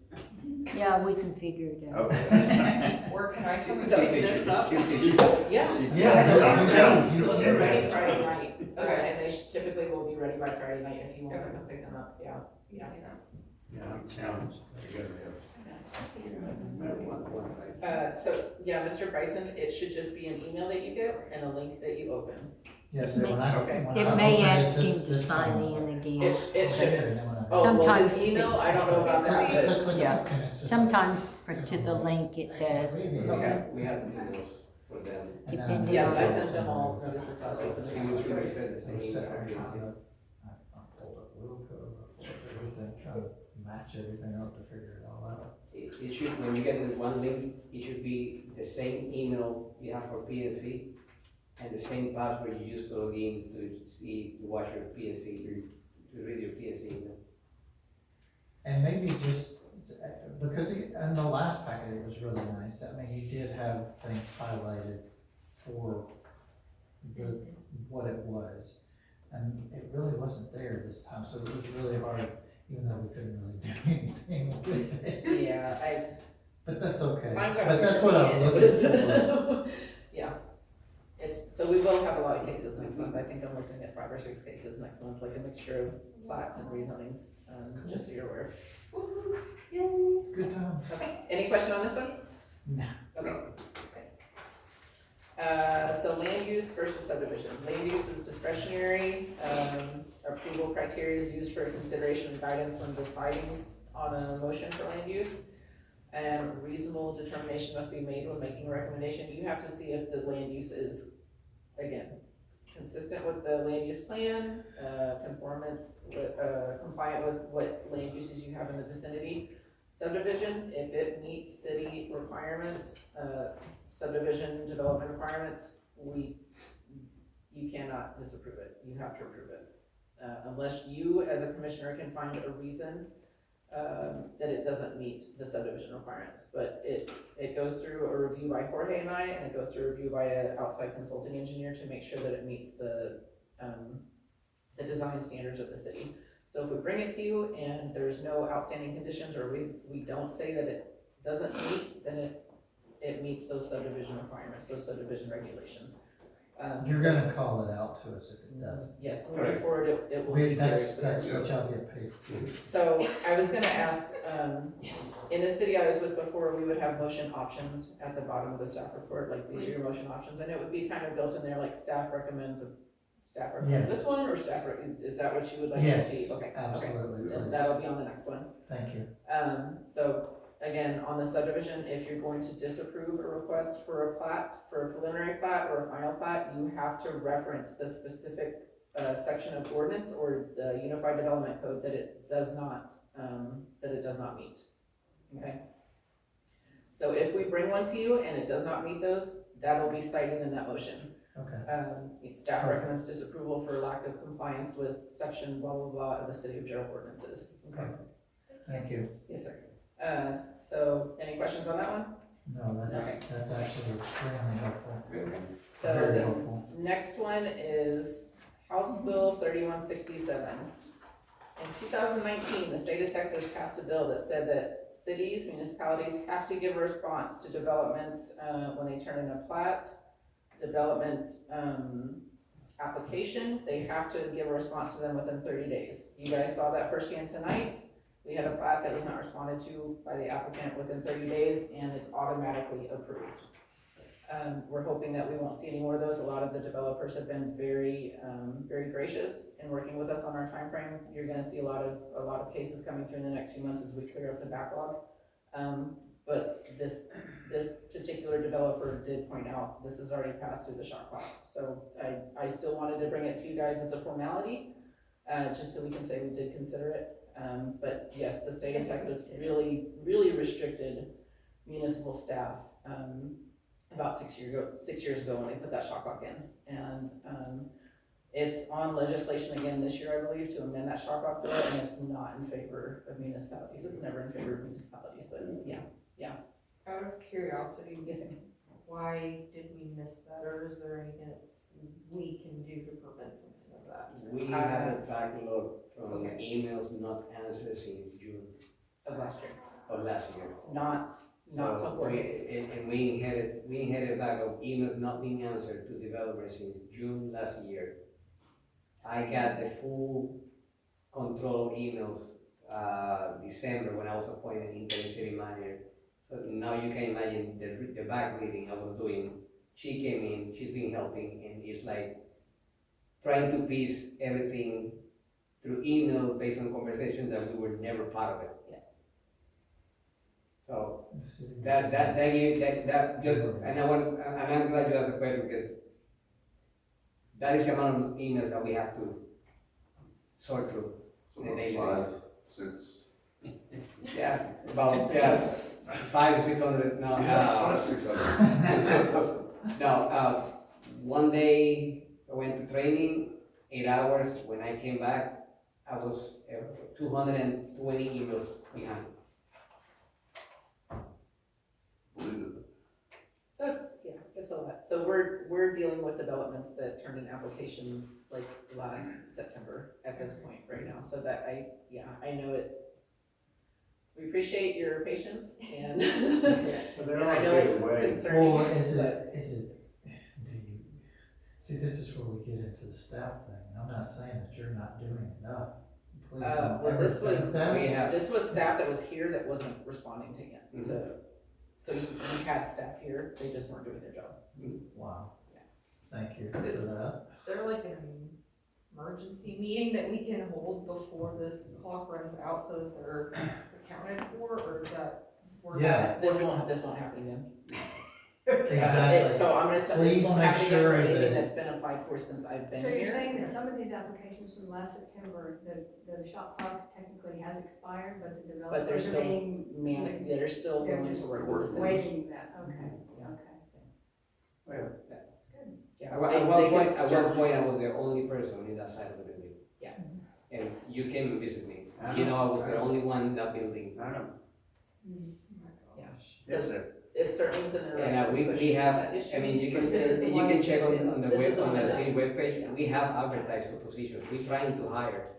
Yeah, we can figure it out. Okay. Or can I come and So- pick this up? yeah. Yeah, Those I'm are telling ready, you. those are ready Friday night, Okay. and they typically will be ready by Friday night if you want to come pick them up, yeah. Yeah. Yeah, I'm challenged. So, yeah, Mr. Bryson, it should just be an email that you get and a link that you open. Yes, and when I, Okay. when I It may open ask this- him to this sign time, it's in like, again. It okay, shouldn't. and then when I- Oh, well, Sometimes this email, I don't know about that, Click, but, click, click, Yeah. click, and it's just Sometimes like- to the link it does. Okay. We have emails for them. And then Depending yeah, on- I sent them all notices out. We send the So same sit there email. trying to- I pulled up Wilco, everything, trying to match everything up to figure it all out. It should, when you get this one link, it should be the same email you have for PNC and the same password you use to log in to see, to watch your PNC, to read your PNC email. And maybe just, because in the last packet, it was really nice, I mean, you did have things highlighted for what it was. And it really wasn't there this time, so it was really hard, even though we couldn't really do anything with it. Yeah, But that's okay, Time got but that's away what from me I'm and it looking was- for. Yeah. So we will have a lot of cases next month, I think I'm looking at 5 or 6 cases next month, like a mixture of plats and rezonings, just so you're aware. Good times. Okay, any question on this one? No. Okay. So land use versus subdivision. Land use is discretionary, approval criteria is used for consideration and guidance when deciding on a motion for land use. And reasonable determination must be made when making a recommendation. You have to see if the land use is, again, consistent with the land use plan, compliant with what land uses you have in the vicinity. Subdivision, if it meets city requirements, subdivision development requirements, you cannot disapprove it, you have to approve it. Unless you, as a commissioner, can find a reason, that it doesn't meet the subdivision requirements. But it goes through a review by Jorge and I, and it goes through a review by an outside consulting engineer to make sure that it meets the design standards of the city. So if we bring it to you and there's no outstanding conditions, or we don't say that it doesn't meet, then it meets those subdivision requirements, those subdivision regulations. You're so- gonna call it out to us if it doesn't. Yes, moving forward, it will be very That's clear. what y'all get paid. So I was gonna ask, in the city I was with before, we would have motion options at the bottom of the staff report, like these are your motion options, and it would be kind of built in there, like staff recommends Yes. this one, or is that what you would like to Yes, see? Okay, absolutely, then please. that'll be on the next one. Thank you. So again, on the subdivision, if you're going to disapprove a request for a plat, for a preliminary plat or a final plat, you have to reference the specific section of ordinance or the Unified Development Code that it does not meet, okay? So if we bring one to you and it does not meet those, that'll be cited in that motion. Okay, Staff recommends disapproval for lack of compliance with section blah, blah, blah of the city of Gerald ordinances. Okay, thank you. yes, sir. So any questions on that one? No, Okay. that's actually extremely helpful. So Very the helpful. next one is House Bill 3167. In 2019, the state of Texas passed a bill that said that cities, municipalities have to give a response to developments when they turn in a plat, development application. They have to give a response to them within 30 days. You guys saw that firsthand tonight. We had a plat that was not responded to by the applicant within 30 days, and it's automatically approved. We're hoping that we won't see any more of those. A lot of the developers have been very gracious in working with us on our time frame. You're gonna see a lot of cases coming through in the next few months as we clear up the backlog. But this particular developer did point out, this has already passed through the shot clock. So I still wanted to bring it to you guys as a formality, just so we can say we did consider it. But yes, the state of Texas really restricted municipal staff, about 6 years ago when they put that shot clock in. And, it's on legislation again this year, I believe, to amend that shot clock bill, and it's not in favor of municipalities. It's never in favor of municipalities, but yeah. Out of curiosity, Yes, ma'am. why did we miss that, or is there anything that we can do to prevent something of that? We have a backlog from Okay. emails not answered since June Of last year, of last year. not to So coordinate. and we inherited a backlog of emails not being answered to developers since June last year. I got the full control of emails, December when I was appointed interim city manager. So now you can imagine the back reading I was doing. She came in, she's been helping, and it's like trying to piece everything through email based on conversations that we were never part of it. Yeah. So that just, and I'm glad you asked the question because that is the amount of emails that we have to sort through on a daily basis. 5, 6. Yeah, about, yeah, 500 to 600, no, 5, 600. no, one day I went to training, 8 hours, when I came back, I was 220 emails behind. Believe it. So it's a lot. So we're dealing with developments that turned in applications like last September at this point right now. So that I know it. We appreciate your patience and, But there and are I know good it's ways. concerning. Or but- is it, do you, see, this is where we get into the staff thing. I'm not saying that you're not doing enough. Please don't well, ever this think was- that. We have, This was staff that was here that wasn't responding to it. Mhm. So you had staff here, they just weren't doing their job. Wow. Yeah. Thank you for Is- that. There like an emergency meeting that we can hold before this clock runs out so that they're accounted for, or is that? we're just- Yeah. This won't happen again. Exactly. So I'm gonna tell you, this Please won't make happen again sure for anything that- that's been applied for since I've been So here. you're saying that some of these applications from last September, the shot clock technically has expired, but the But they're developers are still being they're still They're willing to just work with the city. waiting that, okay, Yeah. okay. Well, That's good. Yeah, at they- one they point, could at one certainly- point, I was the only person in that side of the building. Yeah. And you came and visited me. I You know, I was know. the only one in that building. I know. Yeah. Yes, So sir. it's certainly within their right And to we push have, that issue. I mean, you can, This is the you one can check on the this is web, the on one the that- city webpage, yeah. we have advertised for positions, we're trying to hire.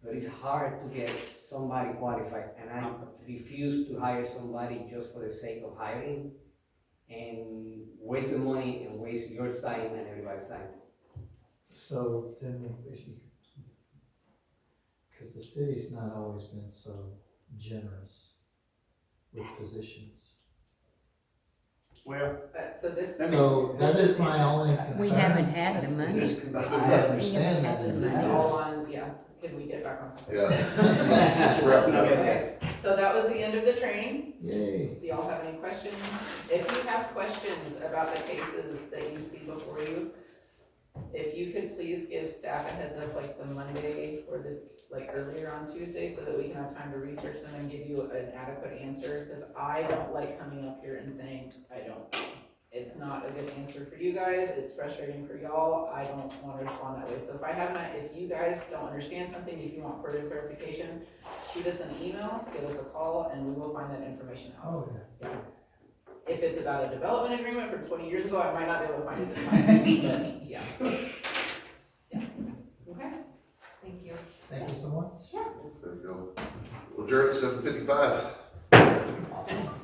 But it's hard to get somebody qualified, and I refuse to hire somebody just for the sake of hiring and waste the money and waste your time and everybody's time. So then, if you, because the city's not always been so generous with positions. Well, So this. So that is my only concern. We haven't had the money. I understand that. This is all on, can we get back on? Yeah. Let's wrap it up. Okay, so that was the end of the training. Yay. Do y'all have any questions? If you have questions about the cases that you see before you, If you could please give staff a heads up like the Monday or the, like earlier on Tuesday, so that we can have time to research them and give you an adequate answer, because I don't like coming up here and saying, I don't. It's not a good answer for you guys, it's frustrating for y'all, I don't wanna respond that way. So if you guys don't understand something, if you want further clarification, shoot us an email, give us a call, and we will find that information out. Oh, yeah. If it's about a development agreement from 20 years ago, I might not be able to find it in my, but, yeah. Yeah, okay? Thank you. Thank you so much. There you go. We'll adjourn at 7:55. Awesome.